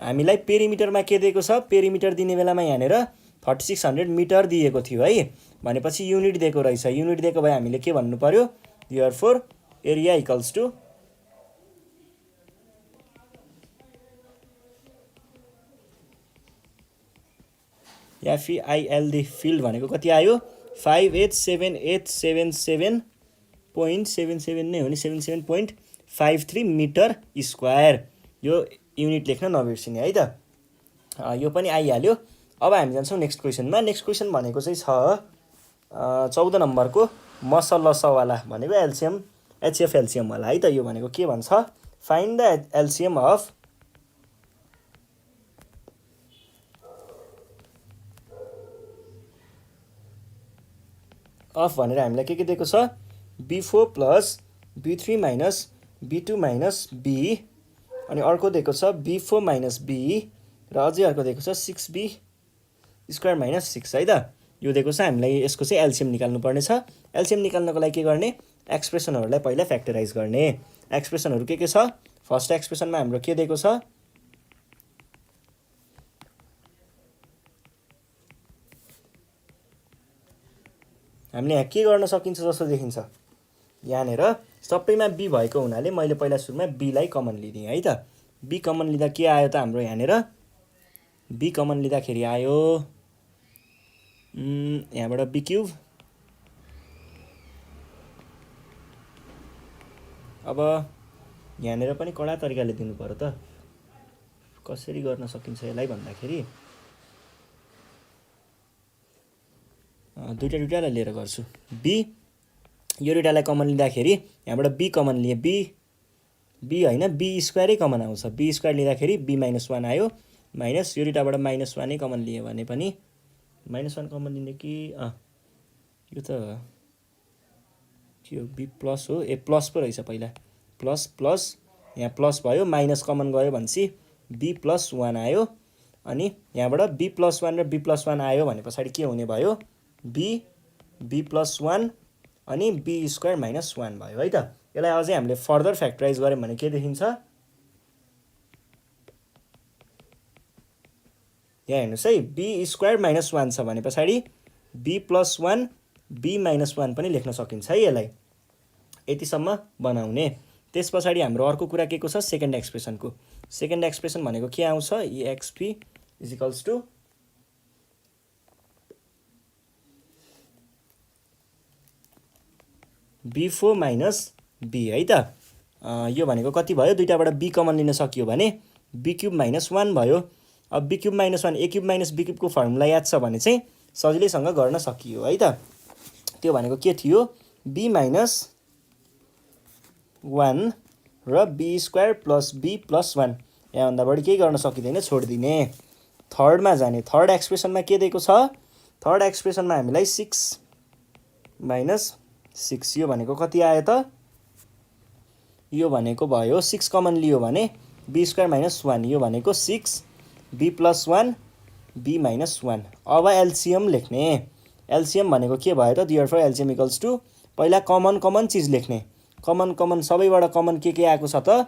हामीलाई पेरिमिटरमा के दिएको छ, पेरिमिटर दिने बेलामा यहाँनिर 3600 मिटर दिएको थियो है। भनेपछि युनिट दिएको रहेछ, युनिट दिएको भए हामीले के भन्नु पर्यो, therefore area equals to FEILD field भनेको कति आयो 587877.77 नै हो नि, 77.53 मिटर स्क्वायर। यो युनिट लेख्न नबिर्सिने है त। यो पनि आइहाल्यो। अब हामी जान्छौँ नेक्स्ट क्वेसनमा। नेक्स्ट क्वेसन भनेको चाहिँ छ 14 नम्बरको मसलसवाला भनेको एलसिएम एचएफ एलसिएम वाला है त। यो भनेको के भन्छ, फाइन्ड द एलसिएम अफ भनेर हामीलाई के दिएको छ, B4 plus B3 minus B2 minus B, अनि अर्को दिएको छ B4 माइनस B, र अझै अर्को दिएको छ 6B स्क्वायर माइनस 6 है त। यो दिएको छ हामीलाई, यसको चाहिँ एलसिएम निकाल्नु पर्ने छ। एलसिएम निकाल्नको लागि के गर्ने, एक्सप्रेसनहरूलाई पहिला फ्याक्टराइज गर्ने। एक्सप्रेसनहरू के छ, फर्स्ट एक्सप्रेसनमा हाम्रो के दिएको छ, हामीले यहाँ के गर्न सकिन्छ जस्तो देखिन्छ, यहाँनिर सबैमा बी भएको हुनाले मैले पहिला सुरुमा बीलाई कमन लिदिएँ है त। बी कमन लिँदा के आयो त हाम्रो, यहाँनिर बी कमन लिँदाखेरि आयो यहाँबाट बी क्युब। अब यहाँनिर पनि कडा तरिकाले दिनु पर्यो त, कसरी गर्न सकिन्छ यसलाई भन्दाखेरि दुईटालाई लिएर गर्छु। बी यो दुईटालाई कमन लिँदाखेरि यहाँबाट बी कमन लिए, बी होइन बी स्क्वायरै कमन आउँछ। बी स्क्वायर लिँदाखेरि बी माइनस 1 आयो, माइनस यो दुईटाबाट माइनस 1 नै कमन लिए भने पनि माइनस 1 कमन लिने कि यो त के हो, बी प्लस हो, ए प्लस पो रहेछ पहिला, प्लस प्लस यहाँ प्लस भयो, माइनस कमन गयो भनेपछि बी प्लस 1 आयो, अनि यहाँबाट बी प्लस 1 र बी प्लस 1 आयो भने पछाडि के हुने भयो, बी प्लस 1 अनि बी स्क्वायर माइनस 1 भयो है त। यसलाई अझै हामीले फर्दर फ्याक्टराइज गऱ्यौँ भने के देखिन्छ, यहाँ हेर्नुहोस् है, बी स्क्वायर माइनस 1 छ भने पछाडि बी प्लस 1 बी माइनस 1 पनि लेख्न सकिन्छ है। यसलाई यतिसम्म बनाउने। त्यस पछाडि हाम्रो अर्को कुरा के को छ, सेकेन्ड एक्सप्रेसनको। सेकेन्ड एक्सप्रेसन भनेको के आउँछ, EXP is equals to B4 minus B है त। यो भनेको कति भयो, दुईटाबाट बी कमन लिन सकियो भने बी क्युब माइनस 1 भयो। अब B cube minus 1 A cube minus B क्युबको फर्मुला याद छ भने चाहिँ सजिलैसँग गर्न सकियो है त। त्यो भनेको के थियो, बी माइनस 1 र B square plus B plus 1, यहाँभन्दा बढी केही गर्न सकिँदैन, छोडिदिने। थर्डमा जाने, थर्ड एक्सप्रेसनमा के दिएको छ, थर्ड एक्सप्रेसनमा हामीलाई 6 माइनस 6, यो भनेको कति आयो त, यो भनेको भयो 6 कमन लियो भने बी स्क्वायर माइनस 1, यो भनेको 6 बी प्लस 1 बी माइनस 1। अब एलसिएम लेख्ने। एलसिएम भनेको के भयो त, देयरफोर एलसिएम इक्वल्स टु पहिला कमन चिज लेख्ने। कमन सबैबाट कमन के आएको छ त,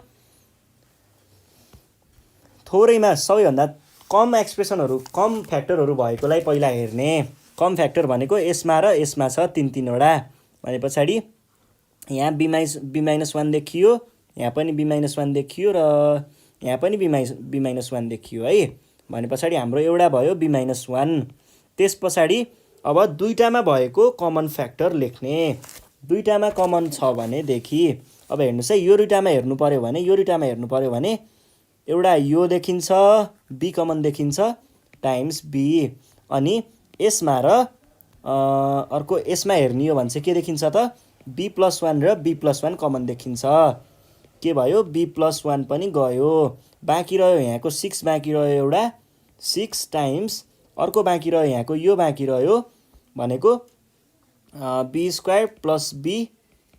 थोरैमा सबैभन्दा कम एक्सप्रेसनहरू कम फ्याक्टरहरू भएकोलाई पहिला हेर्ने। कम फ्याक्टर भनेको यसमा र यसमा छ 3-3वटा भने पछाडि यहाँ बी माइनस 1 देखियो, यहाँ पनि बी माइनस 1 देखियो, र यहाँ पनि बी माइनस 1 देखियो है। भने पछाडि हाम्रो एउटा भयो बी माइनस 1। त्यस पछाडि अब दुईटामा भएको कमन फ्याक्टर लेख्ने। दुईटामा कमन छ भनेदेखि अब हेर्नुहोस् है, यो दुईटामा हेर्नु पर्यो भने, यो दुईटामा हेर्नु पर्यो भने एउटा यो देखिन्छ, बी कमन देखिन्छ टाइम्स बी, अनि यसमा र अर्को यसमा हेर्ने हो भने चाहिँ के देखिन्छ त, बी प्लस 1 र बी प्लस 1 कमन देखिन्छ। के भयो, बी प्लस 1 पनि गयो, बाँकी रह्यो यहाँको 6 बाँकी रह्यो, एउटा 6 टाइम्स अर्को बाँकी रह्यो यहाँको यो बाँकी रह्यो भनेको B square plus B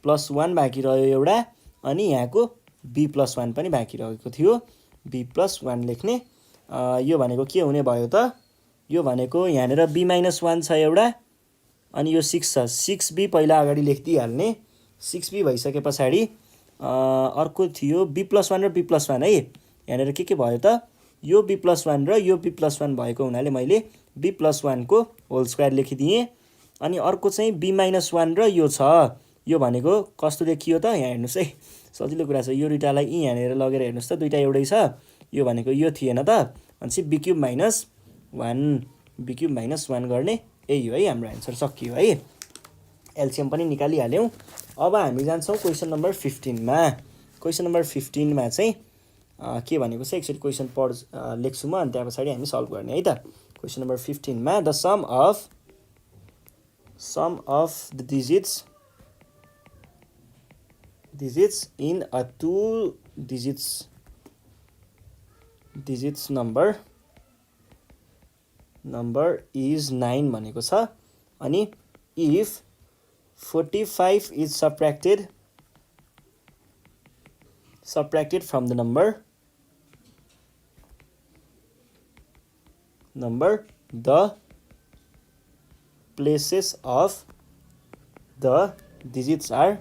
plus 1 बाँकी रह्यो एउटा, अनि यहाँको बी प्लस 1 पनि बाँकी रहेको थियो, बी प्लस 1 लेख्ने। यो भनेको के हुने भयो त, यो भनेको यहाँनिर बी माइनस 1 छ एउटा, अनि यो 6 छ, 6b पहिला अगाडि लेखिदिइहाल्ने। 6b भइसके पछाडि अर्को थियो b+1 र b+1 है। यहाँनिर के भयो त, यो b+1 र यो b+1 भएको हुनाले मैले b+1 को होल स्क्वायर लेखिदिएँ। अनि अर्को चाहिँ b-1 र यो छ, यो भनेको कस्तो देखियो त, यहाँ हेर्नुहोस् है, सजिलो कुरा छ। यो दुइटालाई यहाँनिर लगेर हेर्नुहोस् त, दुइटा एउटै छ। यो भनेको यो थिएन त, भनेपछि b³ - 1 b³ - 1 गर्ने, यही हो है हाम्रो एन्सर, सकियो है। एलसिएम पनि निकालिहाल्यौँ। अब हामी जान्छौँ क्वेसन नम्बर 15 मा। क्वेसन नम्बर 15 मा चाहिँ के भनेको छ, एकचोटि क्वेसन लेख्छु म, अनि त्यहाँ पछाडि हामी सल्भ गर्ने है त। क्वेसन नम्बर 15 मा the sum of the digits in a 2 digits number is 9 भनेको छ। अनि if 45 is subtracted from the number, the places of the digits are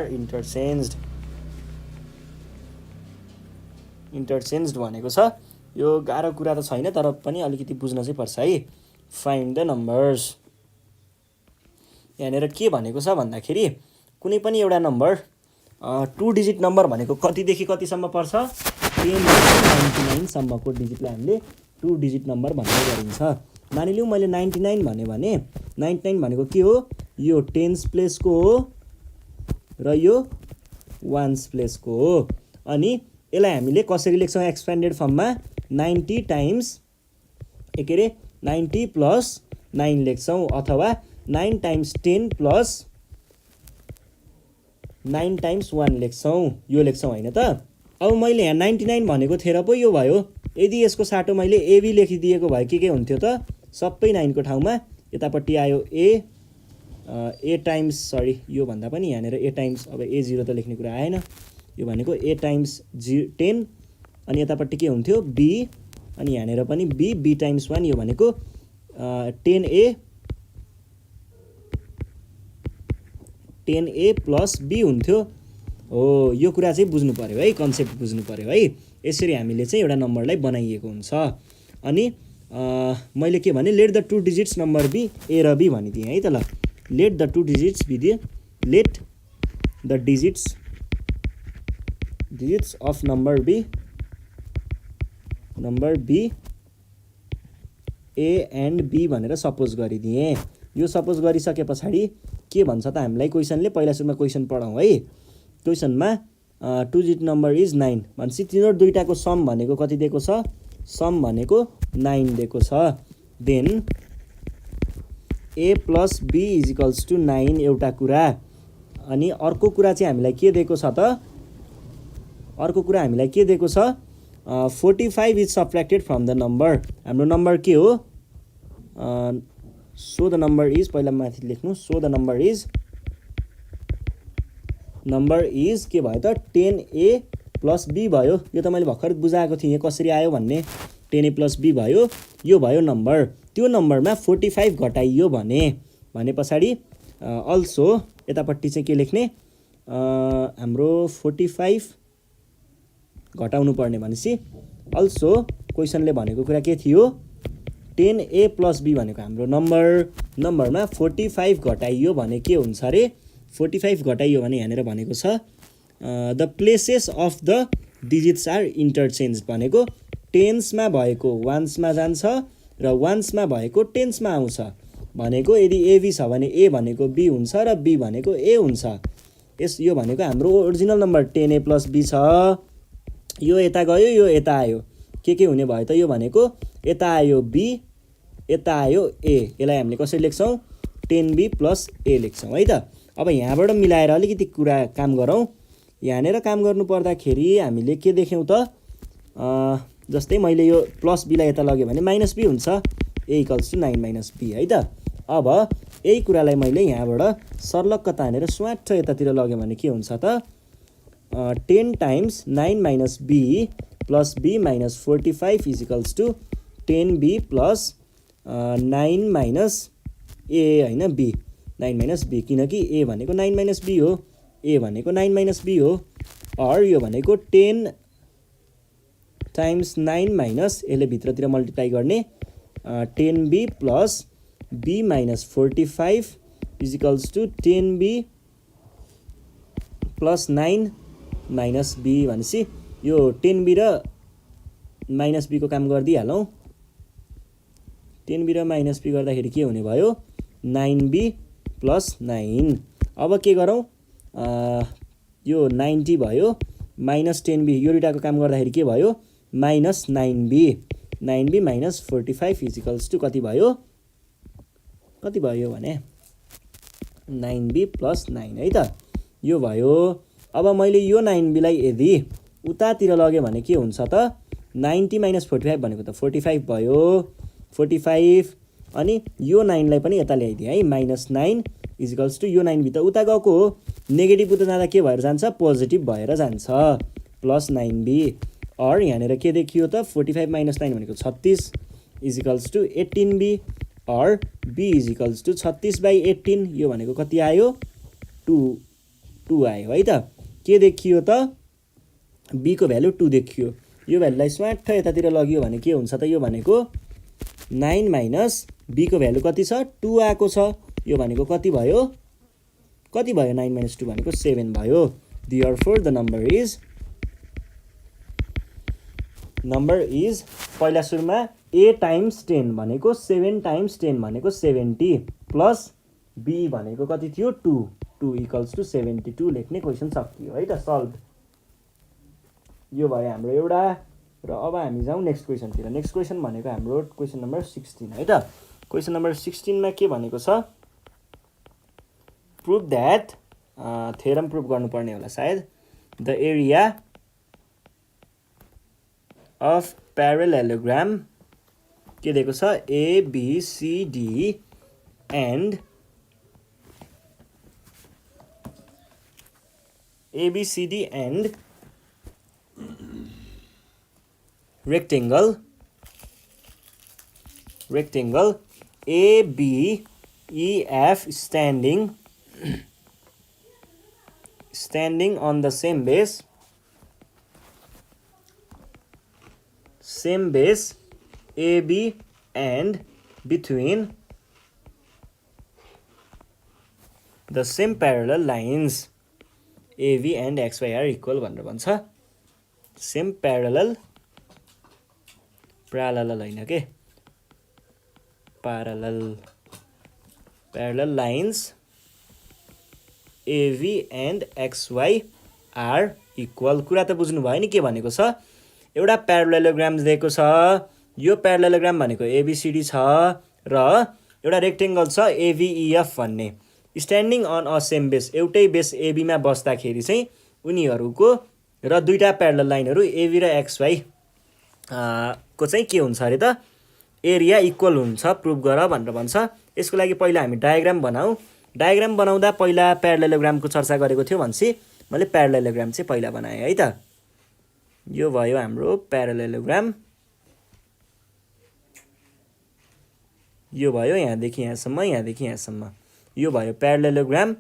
interchanged भनेको छ। यो गाह्रो कुरा त छैन, तर पनि अलिकति बुझ्न चाहिँ पर्छ है। Find the numbers. यहाँनिर के भनेको छ भन्दाखेरि कुनै पनि एउटा नम्बर 2 डिजिट नम्बर भनेको कतिदेखि कतिसम्म पर्छ, 10 देखि 99 सम्मको डिजिटलाई हामीले 2 डिजिट नम्बर भन्ने गरिन्छ। मानिलिउँ मैले 99 भने 99 भनेको के हो, यो टेन्स प्लेसको हो र यो वान्स प्लेसको हो। अनि यसलाई हामीले कसरी लेख्छौँ एक्सपेन्डेड फर्ममा, 90 + 9 लेख्छौँ, अथवा 9 × 10 + 9 × 1 लेख्छौँ, यो लेख्छौँ होइन त। अब मैले यहाँ 99 भनेको थिएर पो यो भयो। यदि यसको साटो मैले एबी लेखिदिएको भए के हुन्थ्यो त, सबै 9 को ठाउँमा यतापट्टि आयो ए टाइम्स, सरी यो भन्दा पनि यहाँनिर ए टाइम्स, अब A0 त लेख्ने कुरा आएन, यो भनेको A × 10, अनि यतापट्टि के हुन्थ्यो बी, अनि यहाँनिर पनि बी × 1, यो भनेको 10A + b हुन्थ्यो। हो, यो कुरा चाहिँ बुझ्नु पर्यो है, कन्सेप्ट बुझ्नु पर्यो है। यसरी हामीले चाहिँ एउटा नम्बरलाई बनाइएको हुन्छ। अनि मैले के भने, let the 2 digits number B A र बी भनिदिएँ है त। ल, let the 2 digits of number B A and B भनेर सपोज गरिदिएँ। यो सपोज गरिसके पछाडि के भन्छ त हामीलाई क्वेसनले, पहिला सुरुमा क्वेसन पढौँ है। क्वेसनमा 2 डिजिट नम्बर इज 9 भनेपछि तिनीहरू दुइटाको सम भनेको कति दिएको छ, सम भनेको 9 दिएको छ। देन A + B = 9 एउटा कुरा। अनि अर्को कुरा चाहिँ हामीलाई के दिएको छ त, अर्को कुरा हामीलाई के दिएको छ, 45 इज सबट्र्याक्टेड फ्रम द नम्बर। हाम्रो नम्बर के हो, सो द नम्बर इज, पहिला माथि लेख्नु, सो द नम्बर इज के भयो त, 10A + B भयो। यो त मैले भर्खर बुझाएको थिएँ कसरी आयो भन्ने, 10A + B भयो, यो भयो नम्बर। त्यो नम्बरमा 45 घटाइयो भने पछाडि अल्सो यतापट्टि चाहिँ के लेख्ने, हाम्रो 45 घटाउनु पर्ने भनेपछि अल्सो क्वेसनले भनेको कुरा के थियो, 10A + B भनेको हाम्रो नम्बरमा 45 घटाइयो भने के हुन्छ अरे, 45 घटाइयो भने यहाँनिर भनेको छ the places of the digits are interchange भनेको टेन्समा भएको वान्समा जान्छ र वान्समा भएको टेन्समा आउँछ। भनेको यदि एबी छ भने ए भनेको बी हुन्छ र बी भनेको ए हुन्छ। यो भनेको हाम्रो ओरिजिनल नम्बर 10A + B छ। यो यता गयो, यो यता आयो, के हुने भयो त, यो भनेको यता आयो बी, यता आयो ए। यसलाई हामीले कसरी लेख्छौँ, 10B + A लेख्छौँ है त। अब यहाँबाट मिलाएर अलिकति काम गरौँ। यहाँनिर काम गर्नु पर्दाखेरि हामीले के देख्यौँ त, जस्तै मैले यो प्लस बीलाई यता लग्यो भने -b हुन्छ, A = 9 - b है त। अब यही कुरालाई मैले यहाँबाट सर्लक्क तानेर स्वाट्ठ यतातिर लग्यो भने के हुन्छ त, 10 × 9 - b + b - 45 = 10B + 9 माइनस ए होइन बी, 9 माइनस बी, किनकि ए भनेको 9 माइनस बी हो, ए भनेको 9 माइनस बी हो। अर यो भनेको 10 टाइम्स 9 माइनस यसले भित्रतिर मल्टिप्लाई गर्ने 10b plus b minus 45 equals to 10b plus 9 minus b भनेपछि यो 10b र माइनस b को काम गरिदिइहालौँ। 10b र माइनस b गर्दाखेरि के हुने भयो 9b प्लस 9। अब के गरौँ यो 90 भयो माइनस 10b, यो दुइटाको काम गर्दाखेरि के भयो minus 9b, 9b minus 45 equals to कति भयो, कति भयो भने 9b प्लस 9 है त, यो भयो। अब मैले यो 9b लाई यदि उतातिर लगेँ भने के हुन्छ त 90 माइनस 45 भनेको त 45 भयो, 45 अनि यो 9 लाई पनि यता ल्याइदिएँ है, माइनस 9 इजिकल्स टु यो 9b त उता गएको हो, नेगेटिभ उता जाँदा के भएर जान्छ पोजिटिभ भएर जान्छ, प्लस 9b। अर यहाँनिर के देखियो त 45 माइनस 9 भनेको 36 equals to 18b, or b equals to 36/18, यो भनेको कति आयो 2 आयो है त। के देखियो त b को भ्यालु 2 देखियो, यो भ्यालुलाई स्वाट यतातिर लगियो भने के हुन्छ त यो भनेको 9 माइनस b को भ्यालु कति छ 2 आएको छ, यो भनेको कति भयो, कति भयो 9 माइनस 2 भनेको 7 भयो। देयरफोर द नम्बर इज पहिला सुरुमा a टाइम्स 10 भनेको 7 टाइम्स 10 भनेको 70 प्लस b भनेको कति थियो 2 इक्वल्स टु 72 लेख्ने क्वेसन सकियो है त, सल्भ। यो भयो हाम्रो एउटा। र अब हामी जाउँ नेक्स्ट क्वेसनतिर। नेक्स्ट क्वेसन भनेको हाम्रो क्वेसन नम्बर 16 है त। क्वेसन नम्बर 16 मा के भनेको छ प्रुभ दैट, थ्योरम प्रुभ गर्नुपर्ने होला सायद, द एरिया अफ प्यारालेलोग्राम के दिएको छ ABCD and rectangle ABEF standing on the same base AB and between the same parallel lines AV and XY are equal भनेर भन्छ। सेम प्यारलल होइन के parallel lines AV and XY are equal। कुरा त बुझ्नु भयो नि के भनेको छ, एउटा प्यारलेलोग्राम दिएको छ, यो प्यारलेलोग्राम भनेको ABCD छ र एउटा रेक्टेंगल छ AVEF भन्ने, standing on a same base, एउटै बेस AB मा बस्दाखेरि चाहिँ उनीहरूको र दुईटा प्यारलल लाइनहरू AV र XY को चाहिँ के हुन्छ अरे त एरिया इक्वल हुन्छ प्रुभ गर भनेर भन्छ। यसको लागि पहिला हामी डायग्राम बनाऊ। डायग्राम बनाउँदा पहिला प्यारलेलोग्रामको चर्चा गरेको थियो भनेपछि मैले प्यारलेलोग्राम चाहिँ पहिला बनाएँ है त। यो भयो हाम्रो प्यारलेलोग्राम, यो भयो यहाँदेखि यहाँसम्म, यहाँदेखि यहाँसम्म, यो भयो प्यारलेलोग्राम।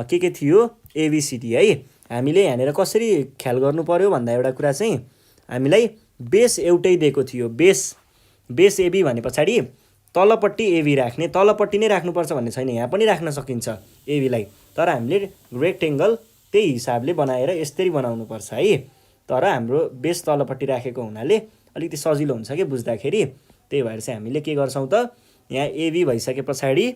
के थियो ABCD है। हामीले यहाँनिर कसरी ख्याल गर्नु पर्यो भन्दा एउटा कुरा चाहिँ हामीलाई बेस एउटै दिएको थियो, बेस AB भने पछाडि तलपट्टि AV राख्ने, तलपट्टि नै राख्नुपर्छ भन्ने छैन, यहाँ पनि राख्न सकिन्छ AV लाई, तर हामीले रेक्टेंगल त्यही हिसाबले बनाएर यसरी बनाउनु पर्छ है। तर हाम्रो बेस तलपट्टि राखेको हुनाले अलिकति सजिलो हुन्छ के बुझ्दाखेरि, त्यही भएर चाहिँ हामीले के गर्छौं त यहाँ AB भइसके पछाडि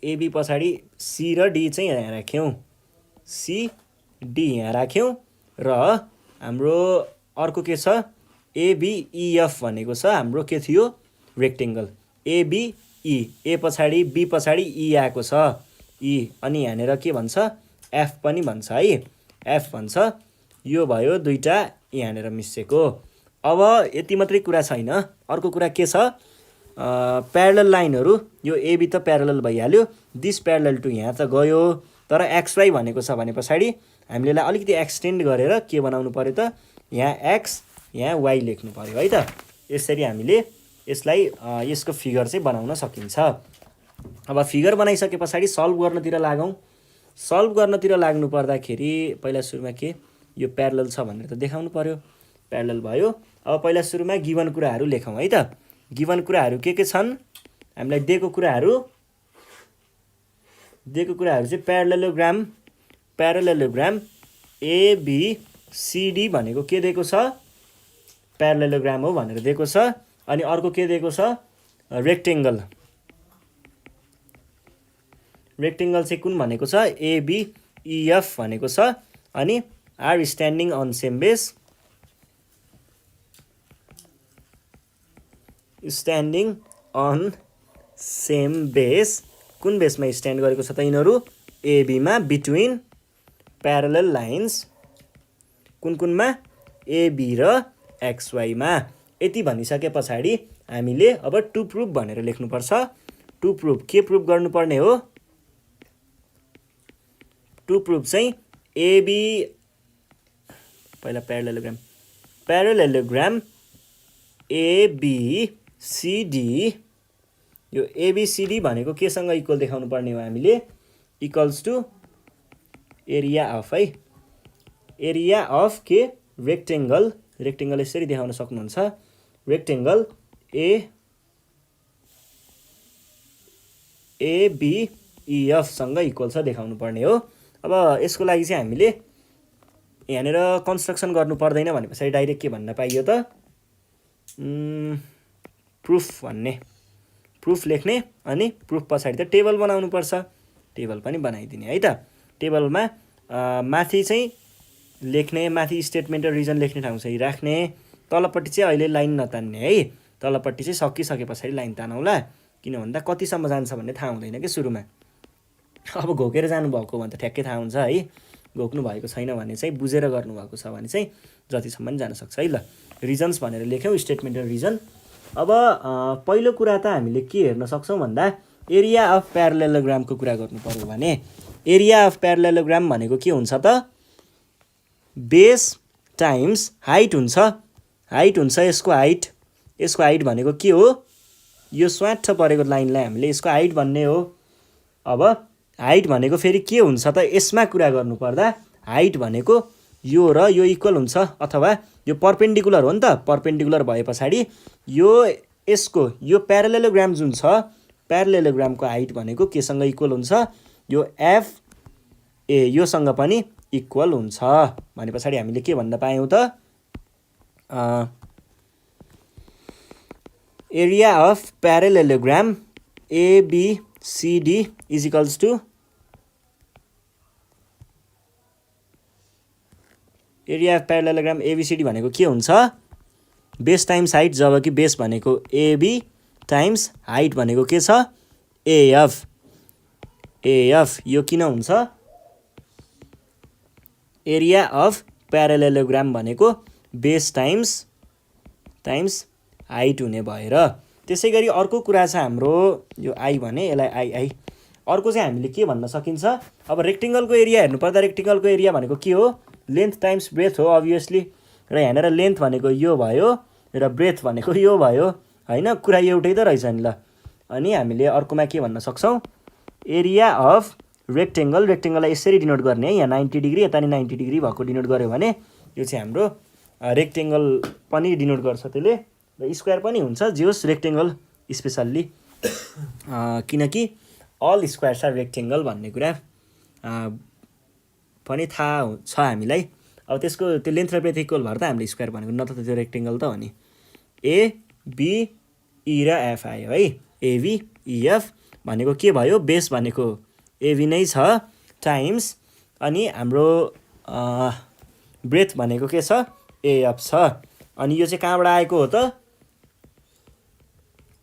AB पछाडि C र D चाहिँ यहाँ राख्यौं, C D यहाँ राख्यौं र हाम्रो अर्को के छ ABEF भनेको छ हाम्रो के थियो रेक्टेंगल ABE, A पछाडि B पछाडि E आएको छ E, अनि यहाँनिर के भन्छ F पनि भन्छ है, F भन्छ। यो भयो दुईटा यहाँनिर मिसेको। अब यति मात्रै कुरा छैन, अर्को कुरा के छ प्यारलल लाइनहरु, यो AB त प्यारलल भइहाल्यो, दिस प्यारलल टु यहाँ त गयो, तर XY भनेको छ भने पछाडि हामीले अलिकति एक्सटेन्ड गरेर के बनाउनु पर्यो त यहाँ X यहाँ Y लेख्नु पर्यो है त। यसरी हामीले यसलाई यसको फिगर चाहिँ बनाउन सकिन्छ। अब फिगर बनाइसके पछाडि सल्भ गर्नतिर लागौँ। सल्भ गर्नतिर लाग्नु पर्दाखेरि पहिला सुरुमा के यो प्यारलल छ भनेर त देखाउनु पर्यो। प्यारलल भयो। अब पहिला सुरुमा गिभन कुराहरू लेखौँ है त। गिभन कुराहरू के छन्? हामीलाई दिएको कुराहरू चाहिँ प्यारलेलोग्राम एबिसिडी भनेको के दिएको छ? प्यारलेलोग्राम हो भनेर दिएको छ। अनि अर्को के दिएको छ? रेक्टेङ्गल चाहिँ कुन भनेको छ? एबिइएफ भनेको छ। अनि are standing on same base, कुन बेसमा स्ट्यान्ड गरेको छ त यिनीहरू? एबीमा बिट्विन प्यारलल लाइन्स, कुनमा? एबी र एक्सवाईमा। यति भनिसके पछाडि हामीले अब टु प्रुफ भनेर लेख्नुपर्छ। टु प्रुफ के प्रुफ गर्नुपर्ने हो? टु प्रुफ चाहिँ एबी पहिला प्यारलेलोग्राम एबिसिडी, यो एबिसिडी भनेको केसँग इक्वल देखाउनु पर्ने हो हामीले? इक्वल्स टु एरिया अफ है, एरिया अफ के? रेक्टेङ्गल यसरी देखाउन सक्नुहुन्छ। रेक्टेङ्गल एबिइएफसँग इक्वल छ देखाउनु पर्ने हो। अब यसको लागि चाहिँ हामीले यहाँनिर कन्स्ट्रक्सन गर्नु पर्दैन भने पछाडि डाइरेक्ट के भन्न पाइयो त? प्रुफ लेख्ने अनि प्रुफ पछाडि त टेबल बनाउनु पर्छ। टेबल पनि बनाइदिने है त। टेबलमा माथि चाहिँ लेख्ने, माथि स्टेटमेन्ट र रिजन लेख्ने ठाउँ चाहिँ राख्ने, तलपट्टि चाहिँ अहिले लाइन नतान्ने है। तलपट्टि चाहिँ सकिसके पछाडि लाइन तानौला, किन भन्दा कतिसम्म जान्छ भन्ने थाहा हुँदैन कि सुरुमा। अब घोकेर जानुभएको भने त ठ्याक्कै थाहा हुन्छ है। घोक्नु भएको छैन भने चाहिँ बुझेर गर्नुभएको छ भने चाहिँ जतिसम्म पनि जान सक्छ है। ल रिजन्स भनेर लेख्यौँ, स्टेटमेन्ट र रिजन। अब पहिलो कुरा त हामीले के हेर्न सक्छौँ भन्दा एरिया अफ प्यारलेलोग्रामको कुरा गर्नु पर्यो भने एरिया अफ प्यारलेलोग्राम भनेको के हुन्छ त? बेस टाइम्स हाइट हुन्छ। यसको हाइट भनेको के हो? यो स्वाट्ठ परेको लाइनलाई हामीले यसको हाइट भन्ने हो। अब हाइट भनेको फेरि के हुन्छ त? यसमा कुरा गर्नुपर्दा हाइट भनेको यो र यो इक्वल हुन्छ, अथवा यो पर्पेन्डिकुलर हो नि त। पर्पेन्डिकुलर भए पछाडि यो प्यारलेलोग्राम जुन छ, प्यारलेलोग्रामको हाइट भनेको केसँग इक्वल हुन्छ? यो एफए योसँग पनि इक्वल हुन्छ भने पछाडि हामीले के भन्न पायौँ त? Area of parallelogram ABCD is equals to area of parallelogram ABCD भनेको के हुन्छ? बेस टाइम्स हाइट, जबकि बेस भनेको एबी टाइम्स हाइट भनेको के छ? एएफ। यो किन हुन्छ? एरिया अफ प्यारलेलोग्राम भनेको बेस टाइम्स हाइट हुने भएर। त्यसै गरी अर्को कुरा छ हाम्रो, यो आई भने यसलाई आई। अर्को चाहिँ हामीले के भन्न सकिन्छ? अब रेक्टेङ्गलको एरिया हेर्नुपर्दा रेक्टेङ्गलको एरिया भनेको के हो? लेन्थ टाइम्स ब्रेथ हो अभियसली। र यहाँनिर लेन्थ भनेको यो भयो र ब्रेथ भनेको यो भयो होइन, कुरा एउटै त रहेछ नि। ल अनि हामीले अर्कोमा के भन्न सक्छौँ? एरिया अफ रेक्टेङ्गललाई यसरी डिनोट गर्ने है। यहाँ 90 डिग्री, यता नि 90 डिग्री भएको डिनोट गर्यो भने यो चाहिँ हाम्रो रेक्टेङ्गल पनि डिनोट गर्छ त्यसले, र स्क्वायर पनि हुन्छ। जे होस् रेक्टेङ्गल स्पेसल्ली, किनकि अल स्क्वायर्स आर रेक्टेङ्गल भन्ने कुरा पनि थाहा छ हामीलाई। अब त्यसको त्यो लेन्थ र ब्रेथ इक्वल भएर त हामीले स्क्वायर भनेको, न त त्यो रेक्टेङ्गल त हो नि। एबिई र एफ आयो है। एबिइएफ भनेको के भयो? बेस भनेको एबी नै छ टाइम्स, अनि हाम्रो ब्रेथ भनेको के छ? एएफ छ। अनि यो चाहिँ कहाँबाट आएको हो त?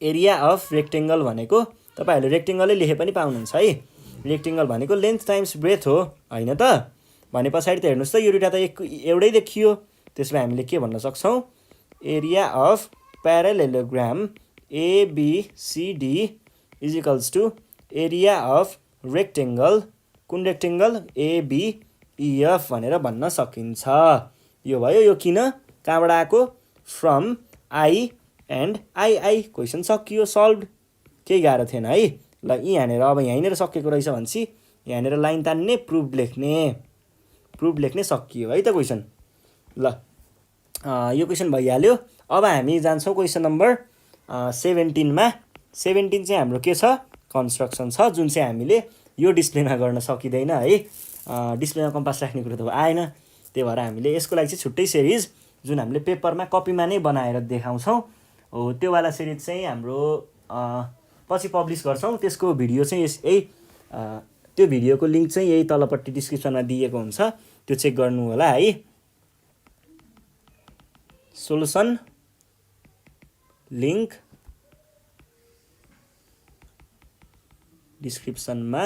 एरिया अफ रेक्टेङ्गल भनेको तपाईँहरूले रेक्टेङ्गलै लेखे पनि पाउनुहुन्छ है। रेक्टेङ्गल भनेको लेन्थ टाइम्स ब्रेथ हो होइन त? भने पछाडि त हेर्नुहोस् त यो दुइटा त एउटै देखियो। त्यसमा हामीले के भन्न सक्छौँ? Area of parallelogram ABCD is equals to area of rectangle, कुन रेक्टेङ्गल? एबिइएफ भनेर भन्न सकिन्छ। यो भयो। यो किन? कहाँबाट आएको? From I and I question सकियो, सल्भ, केही गाह्रो थिएन है। ल यहाँनिर अब यहीँनिर सकेको रहेछ भनेपछि यहाँनिर लाइन तान्ने, प्रुफ लेख्ने सकियो है त क्वेसन। ल यो क्वेसन भइहाल्यो। अब हामी जान्छौँ क्वेसन नम्बर 17मा। 17 चाहिँ हाम्रो के छ, कन्स्ट्रक्सन छ, जुन चाहिँ हामीले यो डिस्प्लेमा गर्न सकिँदैन है। डिस्प्लेमा कम्पास राख्ने कुरो त आएन, त्यही भएर हामीले यसको लागि चाहिँ छुट्टै सिरिज जुन हामीले पेपरमा कपीमा नै बनाएर देखाउँछौँ हो, त्यो वाला सिरिज चाहिँ हाम्रो पछि पब्लिस गर्छौँ। त्यसको भिडियो चाहिँ त्यो भिडियोको लिङ्क चाहिँ यही तलपट्टि डिस्क्रिप्सनमा दिएको हुन्छ, त्यो चेक गर्नु होला है। सोलुसन लिङ्क डिस्क्रिप्सनमा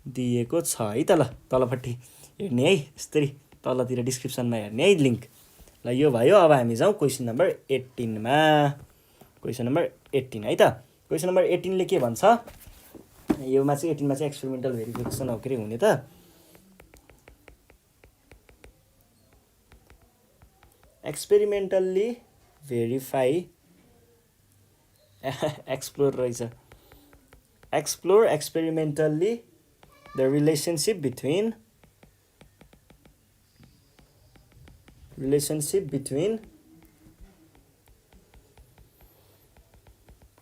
दिएको छ है त। ल तलपट्टि हेर्ने है, यस्तरी तलतिर डिस्क्रिप्सनमा हेर्ने है लिङ्क। ल यो भयो। अब हामी जाउँ क्वेसन नम्बर 18मा। क्वेसन नम्बर 18 है त। क्वेसन नम्बर 18ले के भन्छ, योमा चाहिँ 18मा चाहिँ एक्सपेरिमेन्टल भेरिफिकेसन हो के हुने त। एक्सपेरिमेन्टल्ली भेरिफाई एक्सप्लोर रहेछ, explore experimentally the relationship between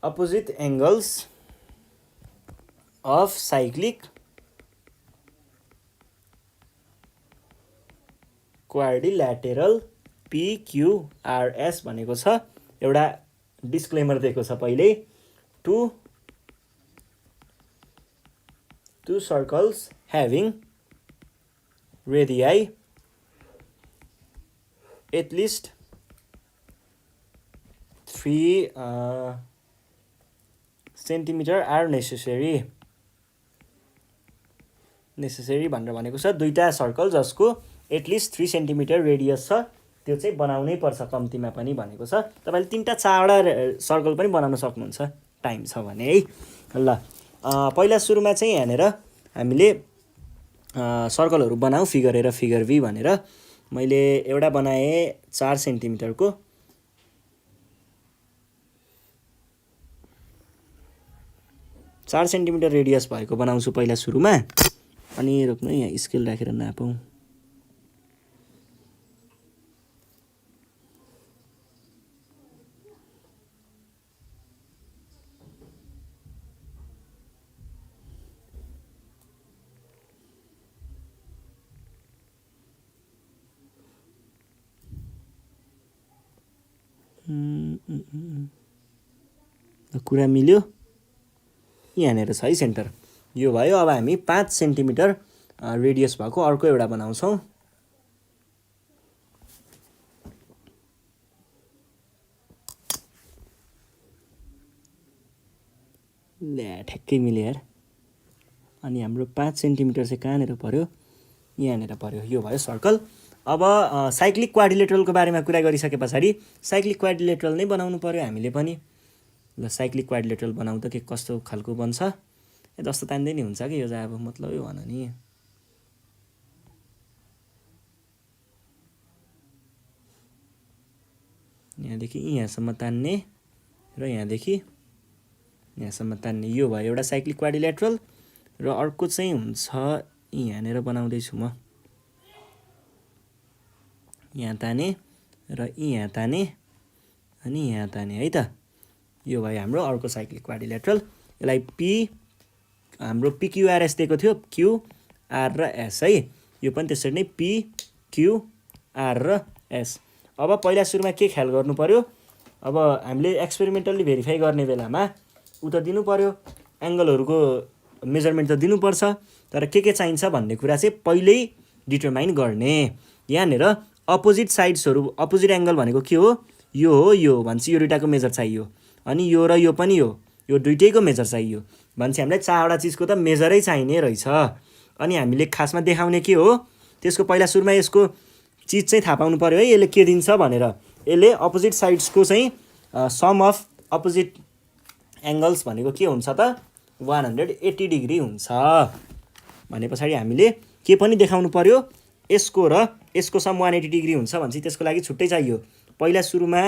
opposite angles of cyclic quadrilateral PQRS भनेको छ। एउटा डिस्क्लेमर दिएको छ पहिल्यै, two circles having radii at least 3 centimeter are necessary भनेर भनेको छ। दुईटा सर्कल जसको एटलिस्ट 3 सेन्टिमिटर रेडियस छ, त्यो चाहिँ बनाउनै पर्छ कम्तीमा पनि भनेको छ। तपाईँले 3टा 4वटा सर्कल पनि बनाउन सक्नुहुन्छ टाइम छ भने है। ल पहिला सुरुमा चाहिँ यहाँनिर हामीले सर्कलहरू बनाऊ, फिगर ए र फिगर बी भनेर। मैले एउटा बनाएँ 4 सेन्टिमिटरको, रेडियस भएको बनाउँछु पहिला सुरुमा। अनि रोक्नु यहाँ स्केल राखेर नापौँ। कुरा मिल्यो, यहाँनिर छ है सेन्टर, यो भयो। अब हामी 5 सेन्टिमिटर रेडियस भएको अर्को एउटा बनाउँछौँ। ल्या ठ्याक्कै मिल्यो यार। अनि हाम्रो 5 सेन्टिमिटर चाहिँ कहाँनिर पर्यो, यहाँनिर पर्यो। यो भयो सर्कल। अब साइक्लिक क्वाड्रिलेटरलको बारेमा कुरा गरिसके पछाडि साइक्लिक क्वाड्रिलेटरल नै बनाउनु पर्यो हामीले पनि। ल साइक्लिक क्वाड्रिलेटरल बनाउँदा के कस्तो खालको बन्छ, जस्तो तान्दै नि हुन्छ कि यो चाहिँ, अब मतलब यो भन नि। यहाँदेखि यहाँसम्म तान्ने र यहाँदेखि यहाँसम्म तान्ने, यो भयो एउटा साइक्लिक क्वाड्रिलेटरल। र अर्को चाहिँ हुन्छ यहाँनिर बनाउँदैछु म, यहाँ ताने र यहाँ ताने अनि यहाँ ताने है त। यो भयो हाम्रो अर्को साइक्लिक क्वाड्रिलेटरल। यसलाई हाम्रो PQRS दिएको थियो, QR र S है। यो पनि त्यसरी नै PQR र S। अब पहिला सुरुमा के ख्याल गर्नु पर्यो, अब हामीले एक्सपेरिमेन्टल्ली भेरिफाई गर्ने बेलामा उ त दिनु पर्यो, एङ्गलहरूको मेजरमेन्ट त दिनुपर्छ, तर के चाहिन्छ भन्ने कुरा चाहिँ पहिल्यै डिटरमाइन गर्ने। यहाँनिर अपोजिट साइड्सहरू, अपोजिट एङ्गल भनेको के हो, यो हो, यो भन्छ, यो दुइटाको मेजर चाहियो। अनि यो र यो पनि हो, यो दुइटैको मेजर चाहियो भन्छ। हामीलाई 4वटा चिजको त मेजरै चाहिने रहेछ। अनि हामीले खासमा देखाउने के हो, त्यसको पहिला सुरुमा यसको चिज चाहिँ थाहा पाउनु पर्यो है, यसले के दिन्छ भनेर। यसले अपोजिट साइड्सको चाहिँ सम अफ अपोजिट एङ्गल्स भनेको के हुन्छ त, 180 डिग्री हुन्छ भने पछाडि हामीले के पनि देखाउनु पर्यो, यसको र यसको सम 180 डिग्री हुन्छ भने चाहिँ त्यसको लागि छुट्टै चाहियो। पहिला सुरुमा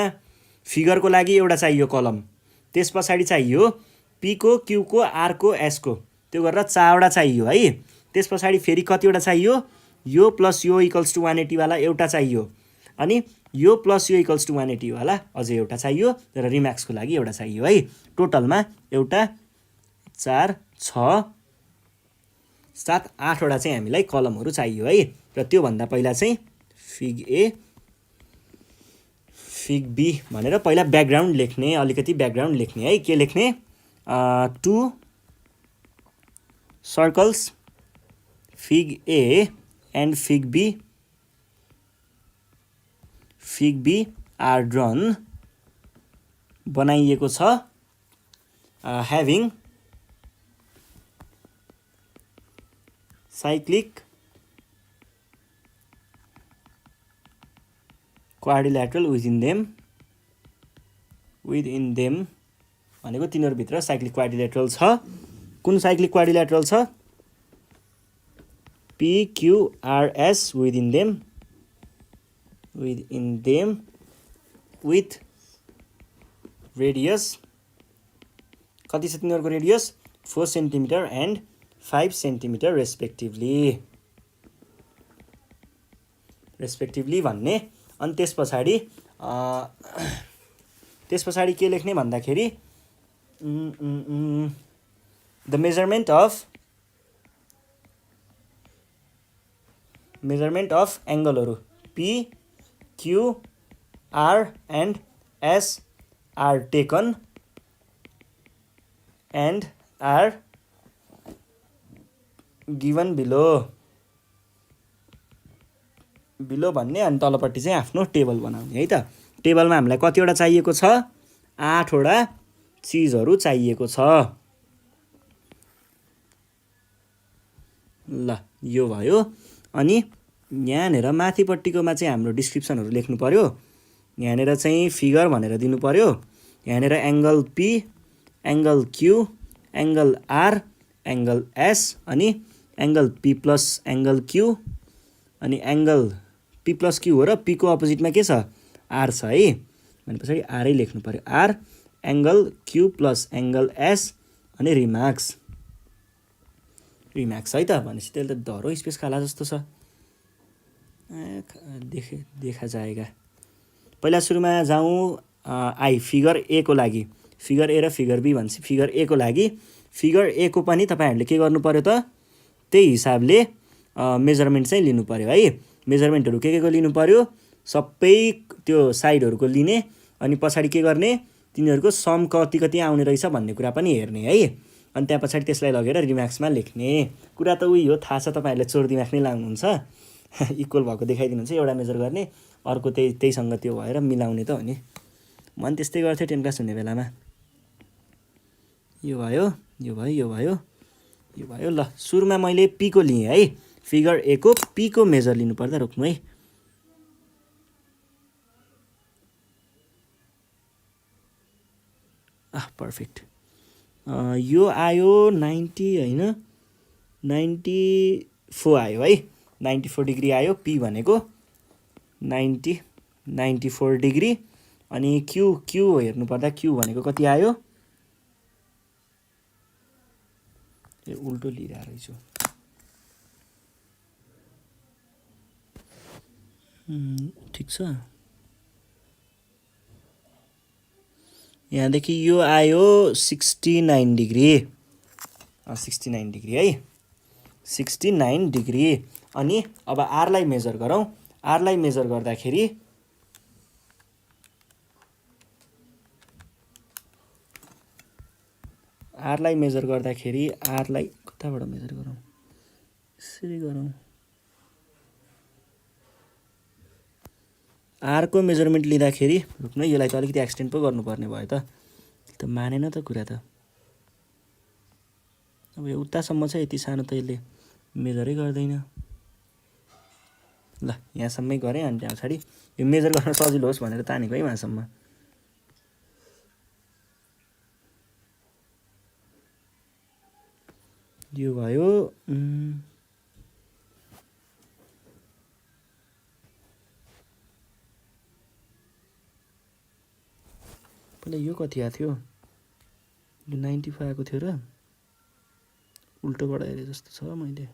फिगरको लागि एउटा चाहियो कलम, त्यस पछाडि चाहियो पीको, क्यूको, आरको, एसको, त्यो गरेर 4वटा चाहियो है। त्यस पछाडि फेरि कतिवटा चाहियो, यो प्लस यो इक्वल्स टु 180 वाला एउटा चाहियो, अनि यो प्लस यो इक्वल्स टु 180 वाला अझै एउटा चाहियो, तर रिम्याक्सको लागि एउटा चाहियो है। टोटलमा एउटा 4 6 7 8वटा चाहिँ हामीलाई कलमहरू चाहियो है। र त्योभन्दा पहिला चाहिँ फिग ए फिग बी भनेर पहिला ब्याकग्राउन्ड लेख्ने, अलिकति ब्याकग्राउन्ड लेख्ने है। के लेख्ने, 2 circles fig A and fig B are drawn बनाइएको छ having cyclic quadrilateral within them भनेको तिनीहरूभित्र साइक्लिक क्वाड्रिल्याटरल छ। कुन साइक्लिक क्वाड्रिल्याटरल छ, PQRS within them with radius कति छ तिनीहरूको radius, 4 centimetre and 5 centimetre respectively भन्ने। अनि त्यस पछाडि के लेख्ने भन्दाखेरि द मेजरमेन्ट अफ एङ्गलहरू P, Q, R and S are taken and are given below भन्ने। अनि तलपट्टि चाहिँ आफ्नो टेबल बनाउने है त। टेबलमा हामीलाई कतिवटा चाहिएको छ, 8वटा चिजहरू चाहिएको छ। ल यो भयो। अनि यहाँनिर माथिपट्टिकोमा चाहिँ हाम्रो डिस्क्रिप्सनहरू लेख्नु पर्यो। यहाँनिर चाहिँ फिगर भनेर दिनु पर्यो, यहाँनिर angle P, angle Q, angle R, angle S, अनि angle P plus angle Q, अनि एङ्गल पी प्लस क्यू हो र पीको अपोजिटमा के छ, आर छ है। भने पछाडि आरै लेख्नु पर्यो, R angle Q plus angle S, अनि रिमार्क्स है त। भनेपछि त्यसले त धरो स्पेस खाला जस्तो छ, देखा जाएगा। पहिला सुरुमा जाउँ आई फिगर ए को लागि, फिगर ए र फिगर बी भन्छ। फिगर ए को लागि, फिगर ए को पनि तपाईँहरूले के गर्नु पर्यो त, त्यही हिसाबले मेजरमेन्ट चाहिँ लिनु पर्यो है। मेजरमेन्टहरू के को लिनु पर्यो, सबै त्यो साइडहरूको लिने, अनि पछाडि के गर्ने, तिनीहरूको सम कति कति आउने रहेछ भन्ने कुरा पनि हेर्ने है। अनि त्यहाँ पछाडि त्यसलाई लगेर रिम्याक्समा लेख्ने। कुरा त उही हो, थाहा छ तपाईँहरूले चोर दिमाग नै लाउनुहुन्छ। इक्वल भएको देखाइदिनुहुन्छ, एउटा मेजर गर्ने, अर्को त्यहीसँग त्यो भएर मिलाउने त हो नि। म पनि त्यस्तै गर्थेँ 10 क्लास हुने बेलामा। यो भयो। ल सुरुमा मैले पीको लिएँ है। फिगर ए को पीको मेजर लिनु पर्दा रोक्नु है। पर्फेक्ट। यो आयो 90 होइन, 94 आयो है। 94 डिग्री आयो पी भनेको, 94 डिग्री। अनि क्यू हेर्नु पर्दा क्यू भनेको कति आयो, उल्टो लिइरहेको रहेछु। ठिक छ। यहाँदेखि यो आयो 69 डिग्री, 69 डिग्री है, 69 डिग्री। अनि अब आरलाई मेजर गरौँ। आरलाई मेजर गर्दाखेरि आरलाई कताबाट मेजर गरौँ, यसरी गरौँ। आरको मेजरमेन्ट लिँदाखेरि रुक्नु, यसलाई त अलिकति एक्सटेन्ड पो गर्नुपर्ने भयो त मानेन त कुरा त। अब यो उतासम्म छ, यति सानो त यसले मेजरै गर्दैन। ल यहाँसम्मै गरेँ, अनि त्यहाँ पछाडि यो मेजर गर्न सजिलो होस् भनेर तानेको है वहाँसम्म। यो भयो। पहिला यो कति आएको थियो, यो 95 आएको थियो र उल्टो गराएर जस्तो छ। मैले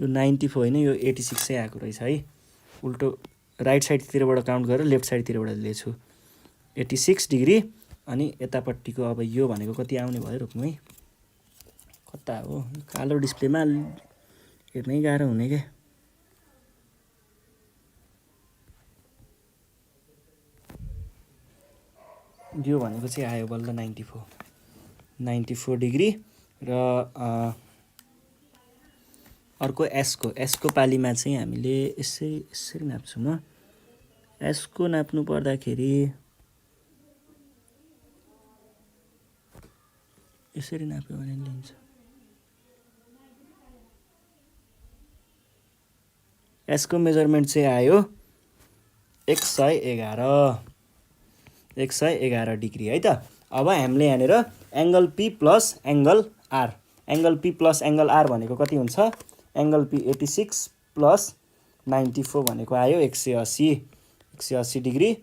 यो 94 होइन, यो 86 आएको रहेछ है। उल्टो राइट साइडतिरबाट काउन्ट गरेर लेफ्ट साइडतिरबाट लिएछु। 86 डिग्री अनि यतापट्टिको अब यो भनेको कति आउने भयो रोक्नु है। कता हो कालो डिस्प्लेमा हेर्नै गाह्रो हुने क्या। यो भनेको चाहिँ आयो बल्ल 94 डिग्री र अर्को एसको पालीमा चाहिँ हामीले यसरी नाप्छौँ। म एसको नाप्नु पर्दाखेरि यसरी नाप्यो भने लिन्छ। एसको मेजरमेन्ट चाहिँ आयो 111 डिग्री है त। अब हामीले यहाँनिर angle P plus angle R, भनेको कति हुन्छ, एङ्गल पी 86 प्लस 94 भनेको आयो 180 degree.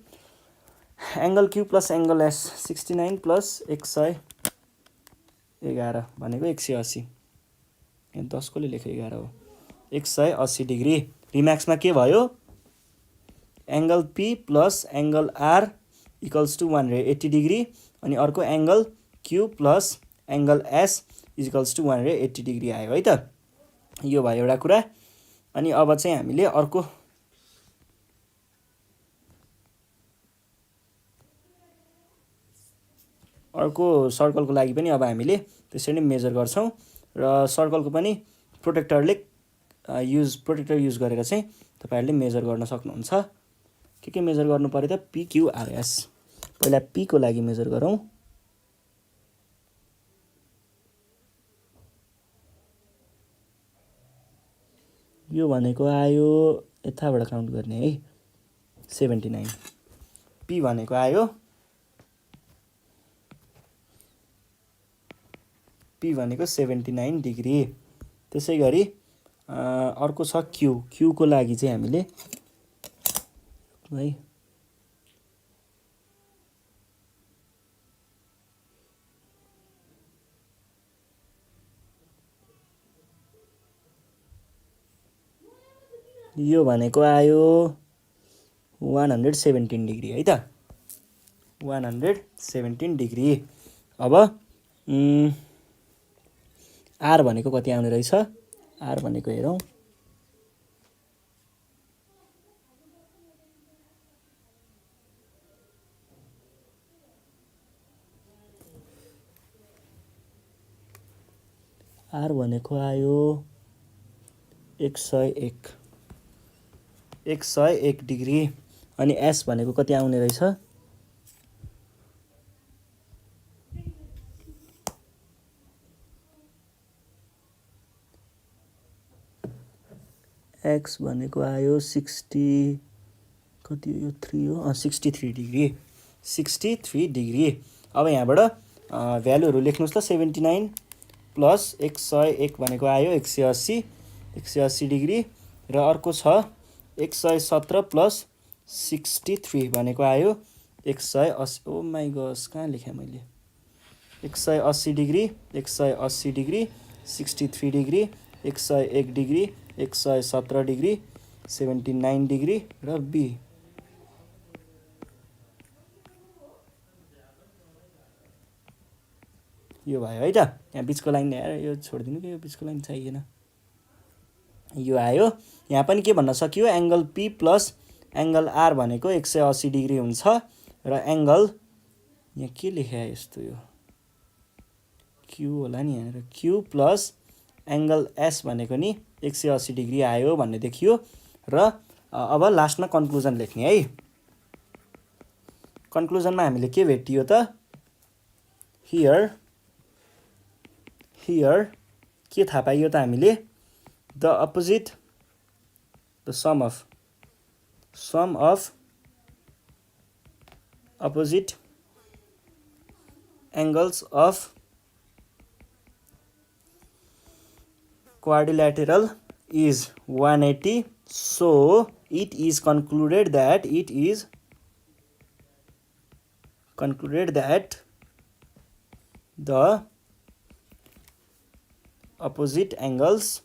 Angle Q plus angle S 69 plus 111 भनेको 180। 10 कोले लेख्यो 11 हो, 180 डिग्री। रिम्याक्समा के भयो, angle P plus angle R equals to 180 degree अनि अर्को angle Q plus angle S equals to 180 degree आयो है त। यो भयो एउटा कुरा। अनि अब चाहिँ हामीले अर्को सर्कलको लागि पनि अब हामीले त्यसरी नै मेजर गर्छौँ र सर्कलको पनि प्रोटेक्टर युज गरेर चाहिँ तपाईहरुले मेजर गर्न सक्नुहुन्छ। के मेजर गर्नु पर्यो त, PQRS। पहिला P को लागि मेजर गरौँ। यो भनेको आयो यताबाट काउन्ट गर्ने है 79। P भनेको आयो P भनेको 79 डिग्री। त्यसै गरी अर्को छ क्यू को लागि चाहिँ हामीले है यो भनेको आयो 117 डिग्री है त, 117 डिग्री। अब आर भनेको कति आउने रहेछ, आर भनेको हेरौँ। आर भनेको आयो 101 डिग्री। अनि एस भनेको कति आउने रहेछ, एक्स भनेको आयो 60 कति हो, यो 3 हो, 63 डिग्री, 63 डिग्री। अब यहाँबाट भ्यालुहरू लेख्नुहोस् त। 79 प्लस 101 भनेको आयो 180 डिग्री र अर्को छ 117 प्लस 63 भनेको आयो 180। ओ माई गस, कहाँ लेखेँ मैले, 180 degree, 180 degree, 63 degree, 101 degree, 117 degree, 79 degree र बी। यो भयो है त। यहाँ बिचको लाइन ल्याएर यो छोडिदिनु कि, यो बिचको लाइन चाहिएन। यो आयो। यहाँ पनि के भन्न सकियो, angle P plus angle R भनेको 180 डिग्री हुन्छ र एङ्गल यहाँ के लेख्या यस्तो, यो क्यू होला नि, यहाँनिर क्यू प्लस एङ्गल एस भनेको नि 180 डिग्री आयो भन्ने देखियो। र अब लास्टमा कन्क्लुजन लेख्ने है। कन्क्लुजनमा हामीले के भेटियो त, हियर के थाहा पाइयो त हामीले, the opposite the sum of opposite angles of quadrilateral is 180, so it is concluded that it is concluded that the opposite angles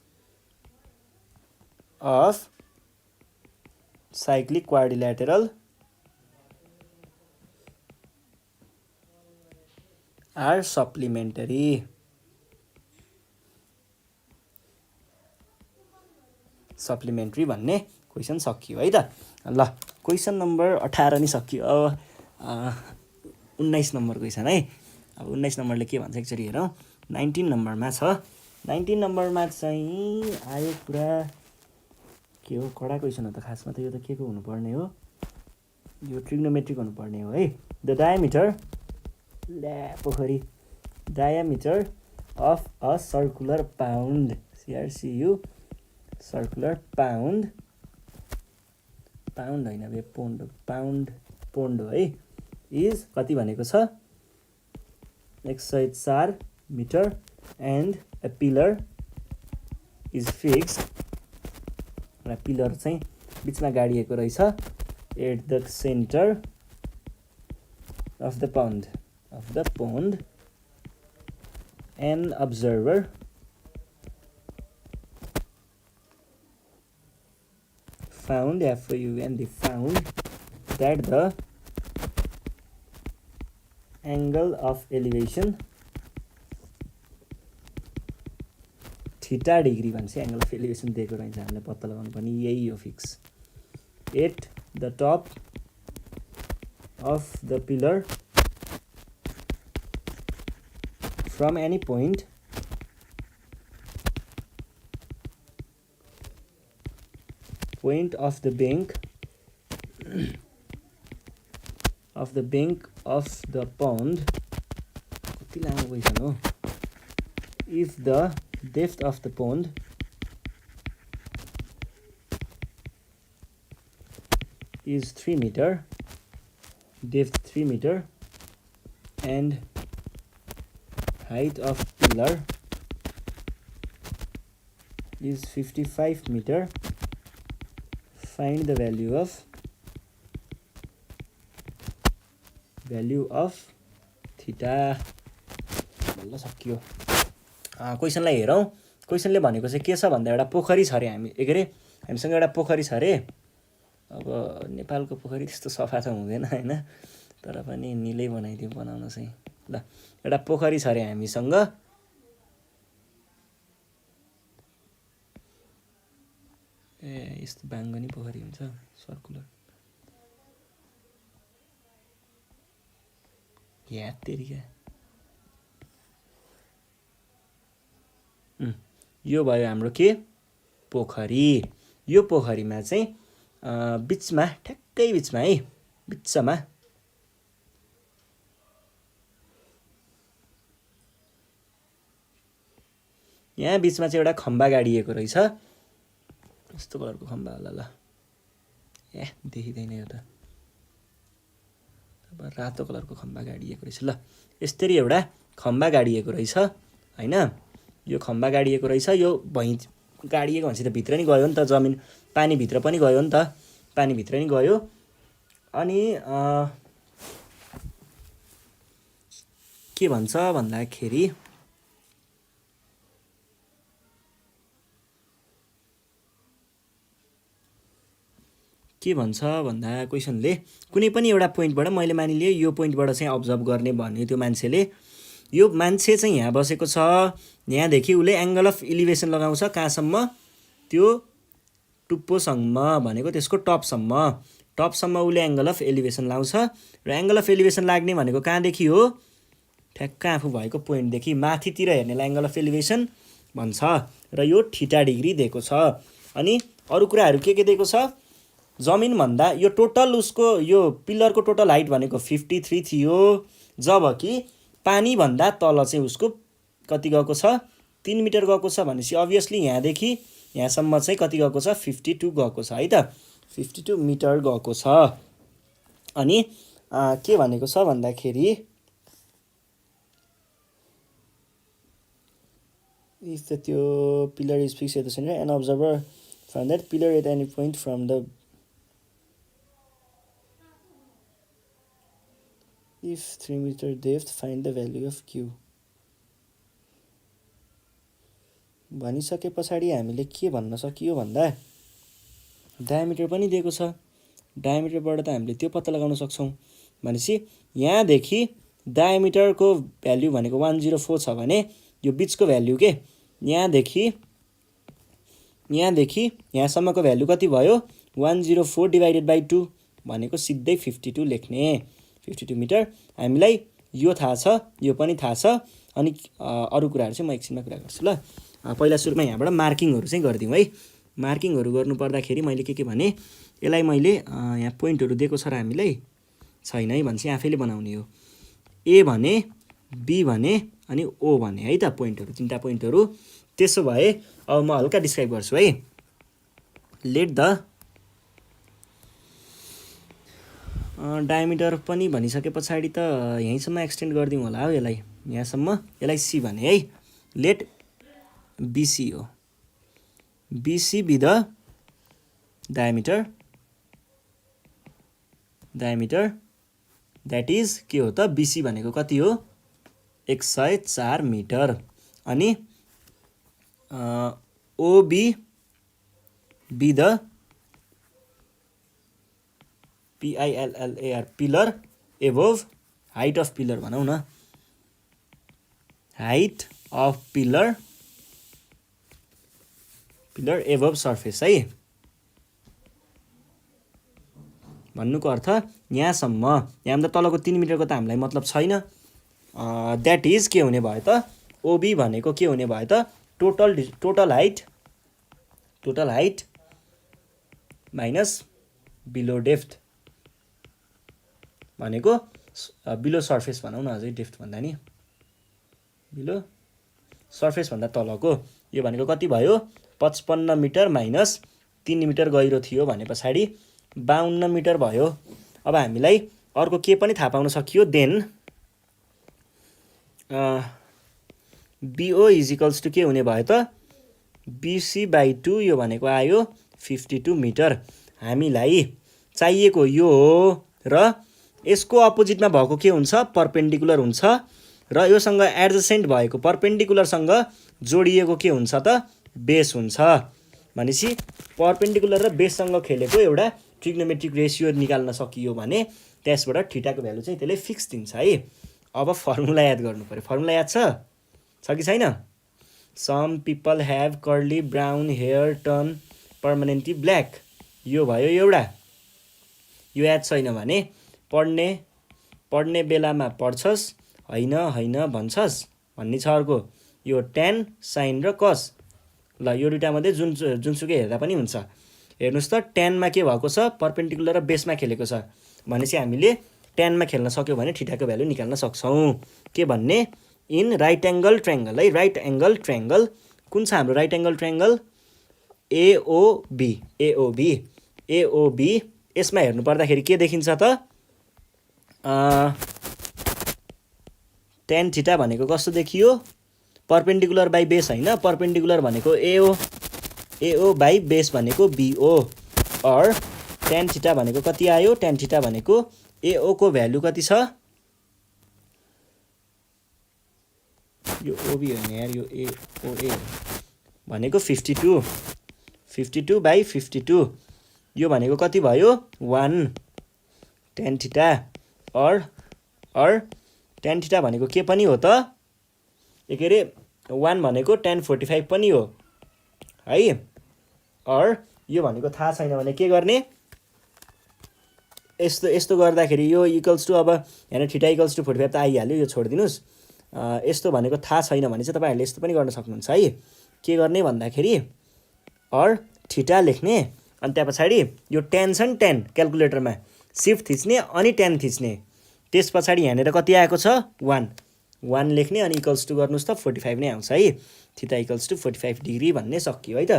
of cyclic quadrilateral are supplementary. Supplementary भन्ने क्वेसन सकियो है त। ल क्वेसन नम्बर 18 नि सकियो। अब 19 number question है। अब 19 नम्बरले के भन्छ एकचोटि हेरौँ। 19 नम्बरमा छ। 19 नम्बरमा चाहिँ आयो पुरा के हो कडा क्वेसन हो त खासमा त। यो त के को हुनुपर्ने हो, यो ट्रिग्नोमेट्रिक हुनुपर्ने हो है। द डायमिटर पोखरी diameter of a circular pound CRCU circular pound होइन बे पोन्ड पोन्ड है इज कति भनेको छ 104 metre and a pillar is fix. र पिलर चाहिँ बिचमा गाडिएको रहेछ at the centre of the pond an observer found that the angle of elevation theta degree भन्छ। एंगल अफ एलिवेशन दिएको रहेछ, हामीले पत्ता लगाउनु पर्ने यही हो fix. At the top of the pillar from any point of the bank of the pond, कति लामो क्वेसन हो। if the depth of the pond is 3 meter, depth 3 meter and height of pillar is 55 meter, find the value of theta. बल्ल सकियो। क्वेसनलाई हेरौँ। क्वेसनले भनेको चाहिँ के छ भन्दा एउटा पोखरी छ अरे हामीसँग एउटा पोखरी छ अरे। अब नेपालको पोखरी त्यस्तो सफा त हुँदैन हैन, तर पनि निलै बनाइदियो बनाउन चाहिँ। ल एउटा पोखरी छ अरे हामीसँग। यस्तो बाङ्गनी पोखरी हुन्छ सर्कुलर। तेरिका यो भयो हाम्रो के पोखरी। यो पोखरीमा चाहिँ बिचमा ठ्याक्कै बिचमा है बिचमा यहाँ बिचमा चाहिँ एउटा खम्बा गाडिएको रहेछ। कस्तो कलरको खम्बा होला ल, देखिँदैन यो त। अब रातो कलरको खम्बा गाडिएको रहेछ। ल यसरी एउटा खम्बा गाडिएको रहेछ हैन। यो खम्बा गाडिएको रहेछ। यो गाडिएको भनेपछि त भित्र नि गयो नि त, जमिन पानी भित्र पनि गयो नि त, पानी भित्र नि गयो। अनि के भन्छ भन्दाखेरि क्वेसनले कुनै पनि एउटा पोइन्टबाट मैले मानिलिए यो पोइन्टबाट चाहिँ अब्जर्भ गर्ने भन्यो त्यो मान्छेले। यो मान्छे चाहिँ यहाँ बसेको छ, यहाँदेखि उसले एंगल अफ इलिभेसन लगाउँछ कहाँसम्म, त्यो टुप्पोसम्म भनेको त्यसको टपसम्म उसले एंगल अफ एलिभेसन लाउँछ। र एंगल अफ एलिभेसन लाग्ने भनेको कहाँदेखि हो, ठ्याक्क आफू भएको पोइन्टदेखि माथितिर हेर्नेलाई एंगल अफ एलिभेसन भन्छ। र यो थीटा डिग्री दिएको छ। अनि अरु कुराहरू के दिएको छ, जमिन भन्दा यो टोटल उसको यो पिलरको टोटल हाइट भनेको 53 थियो, जबकि पानी भन्दा तल चाहिँ उसको कति गएको छ 3 मिटर गएको छ। भनेपछि अभियसली यहाँदेखि यहाँसम्म चाहिँ कति गएको छ 52 गएको छ है त, 52 मिटर गएको छ। अनि के भनेको छ भन्दाखेरि if त्यो pillar is fixed at the center, an observer found that pillar at any point from the if 3 metre depth find the value of Q भनिसके पछाडि हामीले के भन्न सकियो भन्दा डायमिटर पनि दिएको छ, डायमिटरबाट त हामीले त्यो पत्ता लगाउन सक्छौँ। भनेपछि यहाँदेखि डायमिटरको भ्याल्यु भनेको 104 छ भने यो बिचको भ्याल्यु के यहाँदेखि यहाँसम्मको भ्याल्यु कति भयो 104 डिभाइडेड बाई 2 भनेको सिधै 52 लेख्ने। 52 मिटर। हामीलाई यो थाहा छ, यो पनि थाहा छ। अनि अरू कुराहरू चाहिँ म एकछिनमा कुरा गर्छु ल। पहिला सुरुमा यहाँबाट मार्किङहरू चाहिँ गरिदिउँ है। मार्किङहरू गर्नु पर्दाखेरि मैले के भने यसलाई मैले यहाँ पोइन्टहरू दिएको छ र हामीलाई छैन है भनेपछि आफैले बनाउने हो। ए भने, बी भने अनि ओ भने है त पोइन्टहरू, तीनटा पोइन्टहरू। त्यसो भए अब म हल्का डिस्क्राइब गर्छु है। लेट द डायमिटर पनि भनिसके पछाडि त यहीँसम्म एक्सटेन्ड गरिदिउँ होला हो यसलाई, यहाँसम्म। यसलाई सी भने है। लेट बीसी हो, BC be the diameter that is के हो त बीसी भनेको कति हो 104 मिटर। अनि OB be the PILLAR pillar above height of pillar भनौँ न, height of pillar above surface है। भन्नुको अर्थ यहाँसम्म, यहाँभन्दा तलको 3 मिटरको त हामीलाई मतलब छैन। द्याट इज के हुने भयो त ओबी भनेको के हुने भयो त total height minus below depth भनेको बिलो सर्फेस भनौँ न, अझै डेप्थ भन्दा नि बिलो सर्फेस भन्दा तलको। यो भनेको कति भयो 55 मिटर माइनस 3 मिटर गहिरो थियो भने पछाडि 52 मिटर भयो। अब हामीलाई अर्को के पनि थाहा पाउन सकियो। Then BO is equals to के हुने भयो त BC बाई 2, यो भनेको आयो 52 मिटर। हामीलाई चाहिएको यो हो र यसको अपोजिटमा भएको के हुन्छ परपेन्डिकुलर हुन्छ र योसँग एडजसेन्ट भएको परपेन्डिकुलरसँग जोडिएको के हुन्छ त बेस हुन्छ। भनेपछि परपेन्डिकुलर र बेससँग खेलेको एउटा ट्रिग्नोमेट्रिक रेसियो निकाल्न सकियो भने त्यसबाट थीटाको भ्यालु चाहिँ त्यसले फिक्स दिन्छ है। अब फर्मुला याद गर्नु पर्यो। फर्मुला याद छ कि छैन? Some people have curly brown hair turn permanently black, यो भयो एउटा। यो याद छैन भने पढ्ने बेलामा पढ्छस्, होइन भन्छस् भन्ने छ अर्को। यो टेन साइन र कस, ल यो दुइटा मध्ये जुनसुकै हेर्दा पनि हुन्छ। हेर्नुहोस् त टेनमा के भएको छ परपेन्डिकुलर र बेसमा खेलेको छ भनेपछि हामीले टेनमा खेल्न सक्यो भने थीटाको भ्यालु निकाल्न सक्छौँ। के भन्ने इन राइट एङ्गल ट्रायङ्गल है। राइट एङ्गल ट्रायङ्गल कुन छ हाम्रो राइट एङ्गल ट्रायङ्गल एओबी। यसमा हेर्नु पर्दाखेरि के देखिन्छ त टेन थीटा भनेको कस्तो देखियो परपेन्डिकुलर बाई बेस होइन, परपेन्डिकुलर भनेको एओ बाई बेस भनेको बिओ। अर टेन थीटा भनेको कति आयो, टेन थीटा भनेको एओ को भ्यालु कति छ, यो ओबी होइन यार, यो एओए भनेको 52 बाई 52, यो भनेको कति भयो 1 ten theta. Or ten theta भनेको के पनि हो त के अरे 1 भनेको 1045 पनि हो है। अर यो भनेको थाहा छैन भने के गर्ने, यस्तो गर्दाखेरि यो इक्वल्स टु अब यहाँ थीटा इक्वल्स टु 45 त आइहाल्यो, यो छोडिदिनुहोस्। यस्तो भनेको थाहा छैन भने चाहिँ तपाईँहरूले यस्तो पनि गर्न सक्नुहुन्छ है। के गर्ने भन्दाखेरि अर थीटा लेख्ने अनि त्यहाँ पछाडि यो टेन छ नि, टेन क्यालकुलेटरमा सिफ्ट थिच्ने अनि 10 थिच्ने, त्यस पछाडि यहाँनिर कति आएको छ 1 लेख्ने अनि इक्वल्स टु गर्नुहोस् त 45 नै आउँछ है। थीटा इक्वल्स टु 45 डिग्री भन्ने सकियो है त।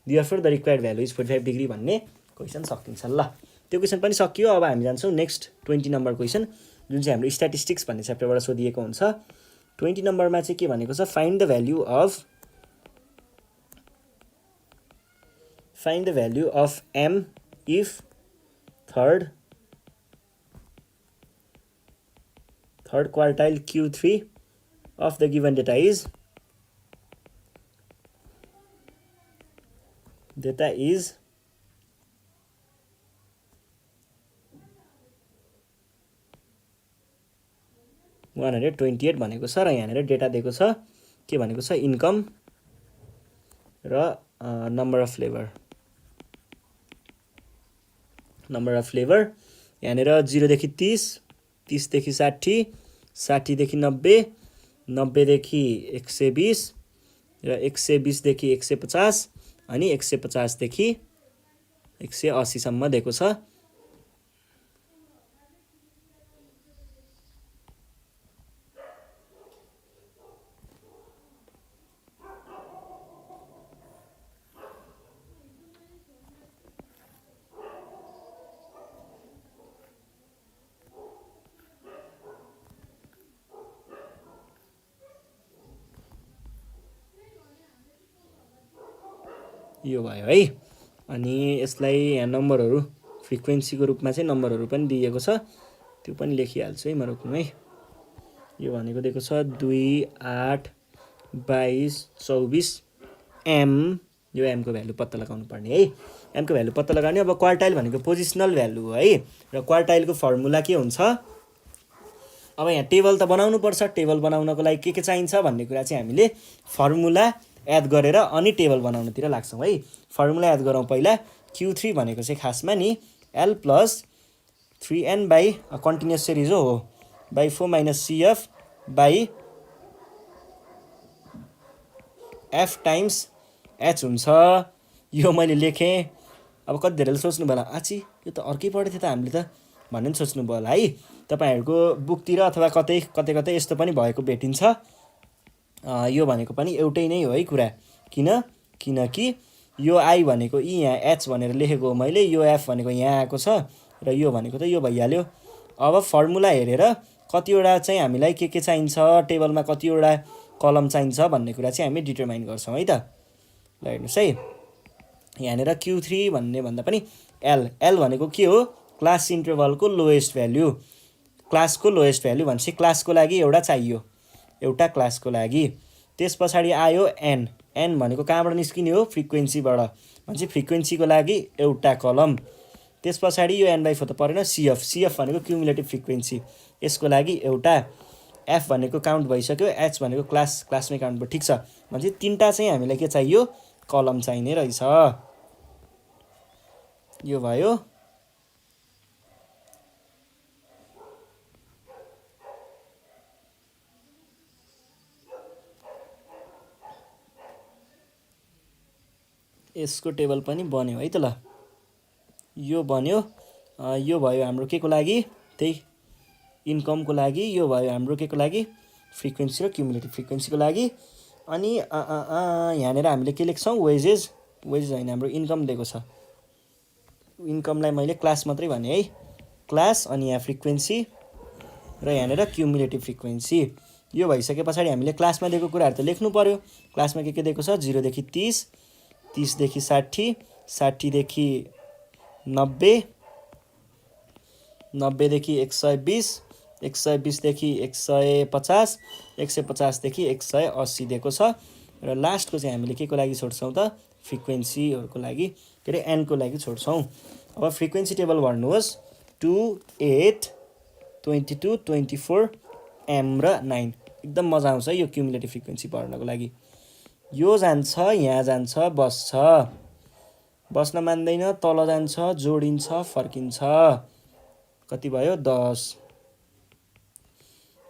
Therefore the required value is 45 degree भन्ने क्वेसन सकिन्छ। ल त्यो क्वेसन पनि सकियो। अब हामी जान्छौँ नेक्स्ट 20 नम्बर क्वेसन, जुन चाहिँ हाम्रो स्ट्याटिस्टिक्स भन्ने च्याप्टरबाट सोधिएको हुन्छ। 20 नम्बरमा चाहिँ के भनेको छ find the value of m if third third quartile Q3 of the given data is 128 भनेको छ र यहाँनिर डेटा दिएको छ के भनेको छ इन्कम र नम्बर अफ लेबर यहाँनिर 0 देखि 30 30 देखि 60 60 देखि 90 90 देखि 120 र 120 देखि 150 अनि 150 देखि 180 सम्म दिएको छ यो भयो है अनि यसलाई यहाँ नम्बरहरु फ्रिक्वेन्सीको रूपमा चाहिँ नम्बरहरु पनि दिएको छ त्यो पनि लेखिहाल्छु है म रोक्नु है यो भनेको दिएको छ 2 8 22 24 m यो m को भ्यालु पत्ता लगाउनु पर्ने है m को भ्यालु पत्ता लगाउने अब क्वार्टाइल भनेको पोजिसनल भ्यालु हो है र क्वार्टाइलको फर्मुला के हुन्छ अब यहाँ टेबल त बनाउनु पर्छ टेबल बनाउनको लागि के चाहिन्छ भन्ने कुरा चाहिँ हामीले फर्मुला एड गरेर अनि टेबल बनाउनतिर लाग्छौं है फर्मुला एड गरौँ पहिला Q3 भनेको चाहिँ खासमा नि L plus 3n by continuous series हो by 4 minus CF by F times H हुन्छ यो मैले लेखेँ अब कति धेरैले सोच्नु होला आछि यो त अर्कै पढे थियो त हामीले त भन्ने सोच्नु भयो होला है तपाईहरुको बुकतिर अथवा कतै कतै यस्तो पनि भएको भेटिन्छ यो भनेको पनि एउटै नै हो है कुरा किनकि यो I भनेको E यहाँ H भनेर लेखेको मैले यो F भनेको यहाँ आएको छ र यो भनेको त यो भइहाल्यो अब फर्मुला हेरेर कतिवटा चाहिँ हामीलाई के चाहिन्छ टेबलमा कतिवटा कलम चाहिन्छ भन्ने कुरा चाहिँ हामी डिटरमाइन गर्छौं है त ल हेर्नुस् है यहाँनेर Q3 भन्ने भन्दा पनि L भनेको के हो क्लास इन्टरभलको लोएस्ट भ्यालु क्लासको लोएस्ट भ्यालु भनेपछि क्लासको लागि एउटा चाहियो एउटा क्लासको लागि त्यसपछि आयो n भनेको कहाँबाट निस्किने हो फ्रिक्वेन्सीबाट भनेपछि फ्रिक्वेन्सीको लागि एउटा कलम त्यसपछि यो n/4 त परेन CF भनेको क्युमुलेटिभ फ्रिक्वेन्सी यसको लागि एउटा F भनेको काउन्ट भइसक्यो H भनेको क्लासमै काउन्ट भयो ठीक छ भनेपछि तीनटा चाहिँ हामीलाई के चाहियो कलम चाहिने रहेछ यो भयो यसको टेबल पनि बन्यो है त ल यो बन्यो यो भयो हाम्रो के को लागि त्यही इन्कमको लागि यो भयो हाम्रो के को लागि फ्रिक्वेन्सी र क्युमुलेटिभ फ्रिक्वेन्सीको लागि अनि यहाँनेर हामीले के लेख्छौं वेजेस हैन हाम्रो इन्कम दिएको छ इन्कमलाई मैले क्लास मात्रै भने है क्लास अनि यहाँ फ्रिक्वेन्सी र यहाँनेर क्युमुलेटिभ फ्रिक्वेन्सी यो भइसकेपछि हामीले क्लासमा दिएको कुराहरु त लेख्नु पर्यो क्लासमा के दिएको छ 0 देखि 30 30 देखि 60 60 देखि 90 90 देखि 120 120 देखि 150 150 देखि 180 दिएको छ र लास्टको चाहिँ हामीले के को लागि छोड्छौं त फ्रिक्वेन्सीहरुको लागि के रे n को लागि छोड्छौं अब फ्रिक्वेन्सी टेबल भर्नुहोस् 2 8 22 24 m र 9 एकदम मजा आउँछ यो क्युमुलेटिभ फ्रिक्वेन्सी पढ्नको लागि यो जान्छ यहाँ जान्छ बस्न मान्दैन तल जान्छ जोडिन्छ फर्किन्छ कति भयो 10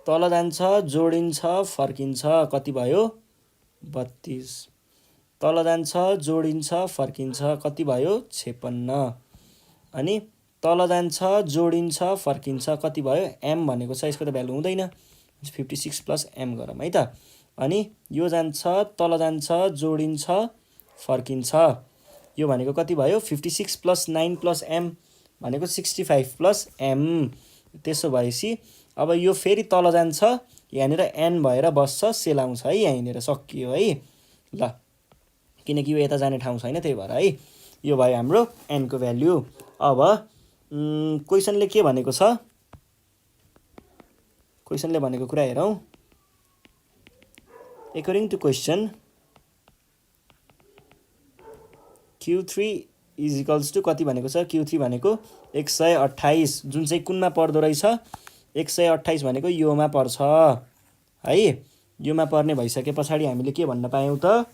तल जान्छ जोडिन्छ फर्किन्छ कति भयो 32 तल जान्छ जोडिन्छ फर्किन्छ कति भयो 56 अनि तल जान्छ जोडिन्छ फर्किन्छ कति भयो m भनेको छ यसको त भ्यालु हुँदैन 56 प्लस m गरौँ है त अनि यो जान्छ तल जान्छ जोडिन्छ फर्किन्छ यो भनेको कति भयो 56 प्लस 9 प्लस m भनेको 65 प्लस m त्यसो भएपछि अब यो फेरि तल जान्छ यहाँनेर n भएर बस्छ सेल आउँछ है यहाँनेर सकियो है ल किनकि यो यता जाने ठाउँ छैन त्यही भएर है यो भयो हाम्रो n को भ्यालु अब क्वेशनले के भनेको छ क्वेसनले भनेको कुरा हेरौँ। According to question, Q3 is equals to कति भनेको छ? Q3 भनेको 128, जुन चाहिँ कुनमा पर्दो रहेछ? 128 भनेको योमा पर्छ है। योमा पर्ने भइसके पछाडि हामीले के भन्न पायौँ त?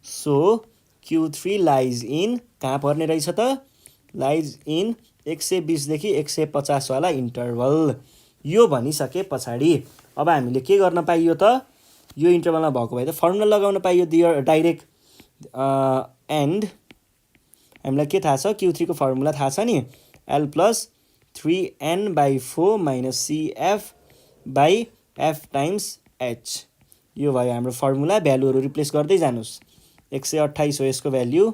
सो Q3 लाइज इन, कहाँ पर्ने रहेछ त? लाइज इन 120 देखि 150 वाला इन्टरभल। यो भनिसके पछाडि अब हामीले के गर्न पाइयो त? यो इन्टरभलमा भएको भए त फर्मुला लगाउन पाइयो डाइरेक्ट। एन्ड हामीलाई के थाहा छ? Q3 को फर्मुला थाहा छ नि, L plus 3n/4 minus CF by F times H। यो भयो हाम्रो फर्मुला। भ्यालुहरू रिप्लेस गर्दै जानुहोस्। 128 हो यसको भ्याल्यु।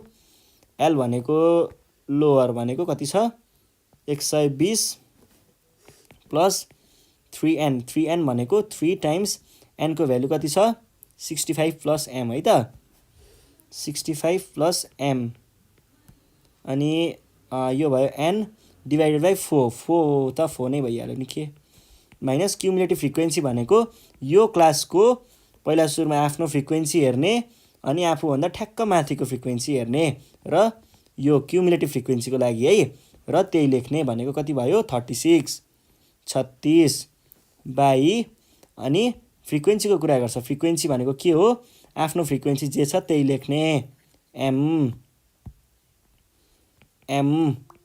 L भनेको लोअर भनेको कति छ? 120 प्लस 3n। 3n भनेको 3 टाइम्स n को भ्यालु कति छ? 65 प्लस m है त। 65 प्लस m अनि यो भयो n डिभाइडेड बाई 4। 4 त 4 नै भइहाल्यो नि के। माइनस क्युमुलेटिभ फ्रिक्वेन्सी भनेको यो क्लासको पहिला सुरुमा आफ्नो फ्रिक्वेन्सी हेर्ने अनि आफूभन्दा ठ्याक्क माथिको फ्रिक्वेन्सी हेर्ने र यो क्युमुलेटिभ फ्रिक्वेन्सीको लागि है, र त्यही लेख्ने भनेको कति भयो? 36 36 बाई अनि फ्रिक्वेन्सीको कुरा गर्छ। फ्रिक्वेन्सी भनेको के हो? आफ्नो फ्रिक्वेन्सी जे छ त्यही लेख्ने, m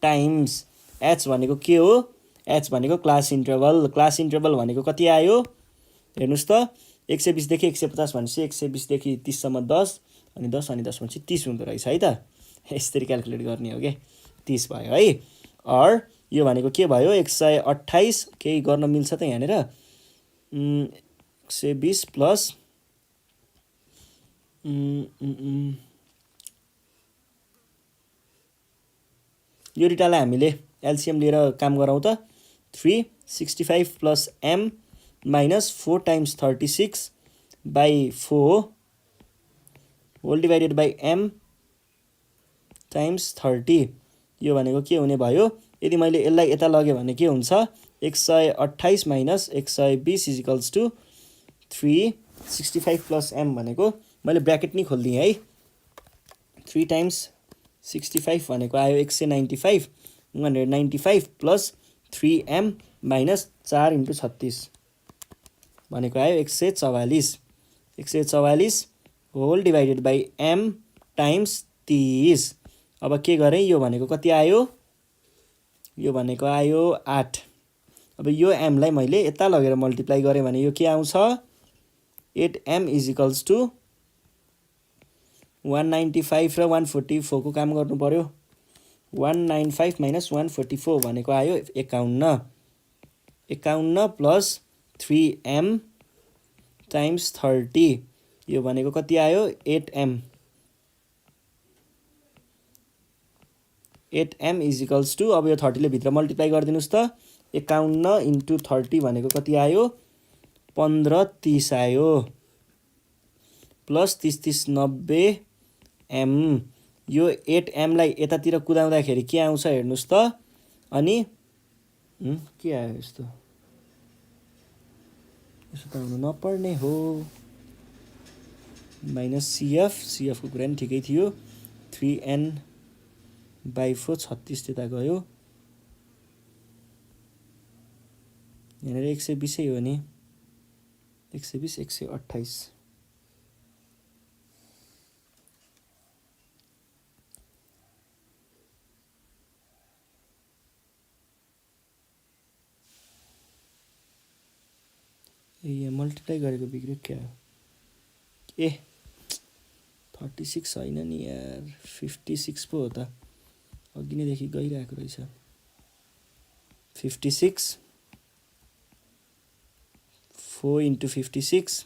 टाइम्स h भनेको के हो? h भनेको क्लास इन्टरभल। क्लास इन्टरभल भनेको कति आयो? हेर्नुहोस् त, 120 देखि 150 भनेपछि 120 देखि 30 सम्म 10 अनि 10 अनि 10 भनेपछि 30 हुँदो रहेछ है त। यसरी क्याल्कुलेट गर्ने हो के। 30 भयो है। अर यो भनेको के भयो? 128। केही गर्न मिल्छ त यहाँनिर? 120 प्लस यो डेटालाई हामीले एलसिएम लिएर काम गरौँ त। 365 plus m minus 4 times 36 by 4 whole divided by m times 30। यो भनेको के हुने भयो? यदि मैले यसलाई यता लगेँ भने के हुन्छ? 128 minus 120 is equals to 365 plus m भनेको मैले ब्र्याकेट नि खोलिदिएँ है। 3 टाइम्स 65 भनेको आयो 195, 195 प्लस 3m माइनस 4 इन्टु 36 भनेको आयो 144। 144 whole divided by m times 30। अब के गरेँ? यो भनेको कति आयो? यो भनेको आयो 8। अब यो m लाई मैले यता लगेर मल्टिप्लाई गरेँ भने यो के आउँछ? 8m इज इक्वल्स टु 195 र 144 को काम गर्नु पर्यो। 195 माइनस 144 भनेको आयो 51। 51 प्लस 3m टाइम्स 30 यो भनेको कति आयो? 8m। 8m is equals to, अब यो 30 ले भित्र मल्टिप्लाई गरिदिनुहोस् त। 51 इन्टु 30 भनेको कति आयो? 1530 आयो। Plus 30 30 90 m। यो 8m लाई यतातिर कुदाउँदाखेरि के आउँछ हेर्नुहोस् त। अनि के आयो यस्तो? यसो त हुनु नपर्ने हो। माइनस CF को कुरा नि ठिकै थियो। 3n/4 36 त्यता गयो। यहाँनिर 120 हो नि। 120 128। ए मल्टिप्लाई गरेको बिग्रियो क्या? ए 36 होइन नि यार, 56 पो हो त। अघि नैदेखि गइरहेको रहेछ। 56 4 इन्टु 56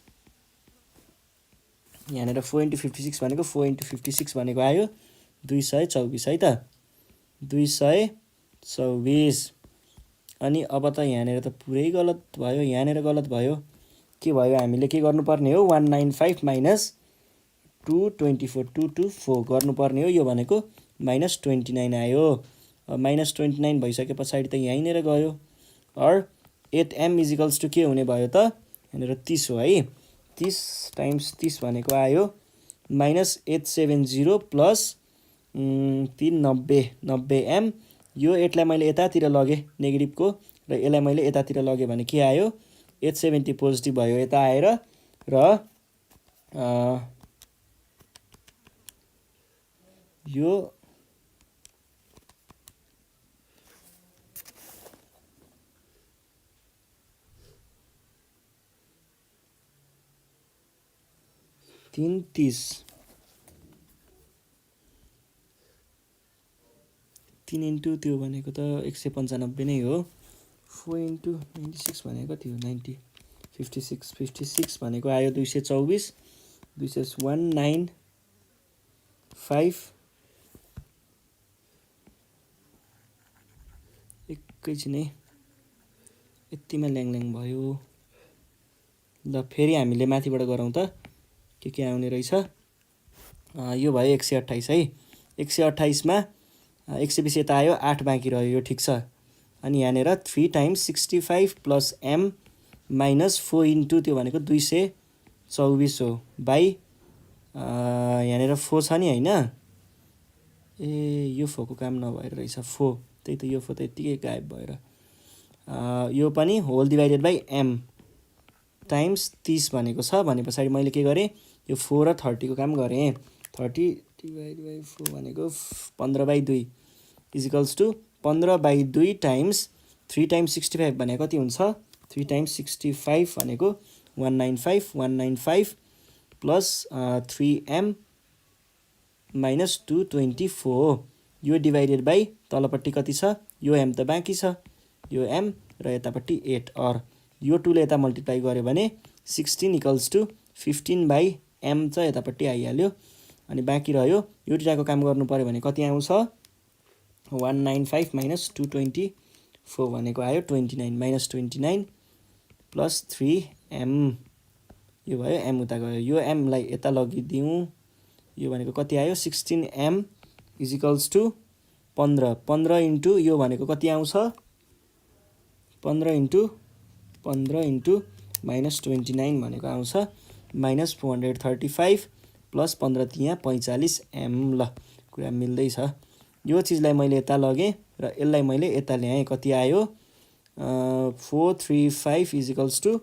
यहाँनिर 4 इन्टु 56 भनेको 4 इन्टु 56 भनेको आयो 224 है त। 224 अनि अब त यहाँनिर त पुरै गलत भयो। यहाँनिर गलत भयो। के भयो? हामीले के गर्नुपर्ने हो? 195 माइनस 224 224 गर्नुपर्ने हो। यो भनेको माइनस 29 आयो। अब माइनस 29 भइसके पछाडि त यहीँनिर गयो। और 8m इजिकल्स टु के हुने भयो त यहाँनिर 30 हो है। 30 टाइम्स 30 भनेको आयो -870 प्लस 390 90m। यो 8लाई मैले यतातिर लगेँ नेगेटिभको र यसलाई मैले यतातिर लगेँ भने के आयो 870 पोजिटिभ भयो यता आएर र यो तीन 30 3 इन्टु त्यो भनेको त 195 नै हो। 4 इन्टु 96 भनेको कति हो 90 56 56 भनेको आयो 224 195 एकैछिन है यतिमा ल्याङ भयो। ल फेरि हामीले माथिबाट गरौँ त के आउने रहेछ। यो भयो 128 है। 128 मा 120 यता आयो 8 बाँकी रह्यो यो ठिक छ। अनि यहाँनिर 3 times 65 plus m minus 4 into त्यो भनेको 224 हो बाई यहाँनिर 4 छ नि होइन। ए यो 4 को काम नभएर रहेछ 4 त्यही त यो 4 त यत्तिकै गायब भएर यो पनि whole divided by m times 30 भनेको छ भने पछाडि मैले के गरेँ यो 4 र 30 को काम गरेँ। 30 डिभाइड बाई 4 भनेको 15/2 इजिकल्स टु 15/2 टाइम्स 3 टाइम्स 65 भनेको कति हुन्छ 3 टाइम्स 65 भनेको 195 प्लस 3m माइनस 224 यो डिभाइडेड बाई तलपट्टि कति छ यो m त बाँकी छ यो m र यतापट्टि 8 और यो 2 ले यता मल्टिप्लाई गर्यो भने 16 इक्वल्स टु 15/m चाहिँ यतापट्टि आइहाल्यो। अनि बाँकी रह्यो यो दुईटाको काम गर्नु पर्यो भने कति आउँछ 195 माइनस 224 भनेको आयो 29 माइनस 29 प्लस 3m यो भयो m उता गयो यो m लाई यता लगिदिउँ यो भनेको कति आयो 16m इजिकल्स टु 15 इन्टु यो भनेको कति आउँछ 15 इन्टु माइनस 29 भनेको आउँछ माइनस 435 प्लस 15 तिहाँ 45 m। ल कुरा मिल्दैछ। यो चिजलाई मैले यता लगेँ र यसलाई मैले यता ल्याएँ कति आयो 435 इजिकल्स टु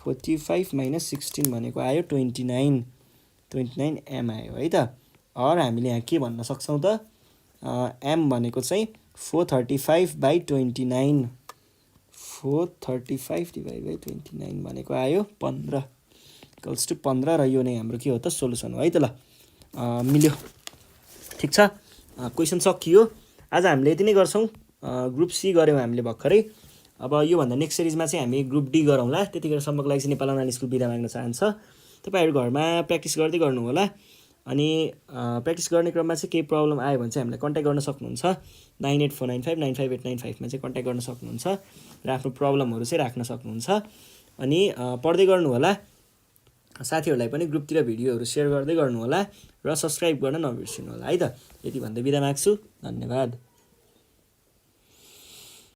45 माइनस 16 भनेको आयो 29 m आयो है त। और हामीले यहाँ के भन्न सक्छौँ त m भनेको चाहिँ 435/29 435 डिभाइड बाई 29 भनेको आयो 15 इक्वल्स टु 15 र यो नै हाम्रो के हो त सोलुसन हो है त। ल मिल्यो ठिक छ। क्वेसन सकियो। आज हामीले यति नै गर्छौँ। ग्रुप सी गऱ्यौँ हामीले भर्खरै। अब योभन्दा नेक्स्ट सिरिजमा चाहिँ हामी ग्रुप डी गरौँला। त्यतिखेरसम्मको लागि चाहिँ नेपाल अनाली स्कुल बिदा माग्न चाहन्छ। तपाईँहरू घरमा प्र्याक्टिस गर्दै गर्नु होला। अनि प्र्याक्टिस गर्ने क्रममा चाहिँ केही प्रब्लम आयो भने चाहिँ हामीलाई कन्ट्याक्ट गर्न सक्नुहुन्छ 9849595895 मा चाहिँ कन्ट्याक्ट गर्न सक्नुहुन्छ र आफ्नो प्रब्लमहरू चाहिँ राख्न सक्नुहुन्छ। अनि पढ्दै गर्नु होला। साथीहरूलाई पनि ग्रुपतिर भिडियोहरू सेयर गर्दै गर्नु होला र सब्स्क्राइब गर्न नबिर्सिनु होला है त। यति भन्दै बिदा माग्छु। धन्यवाद।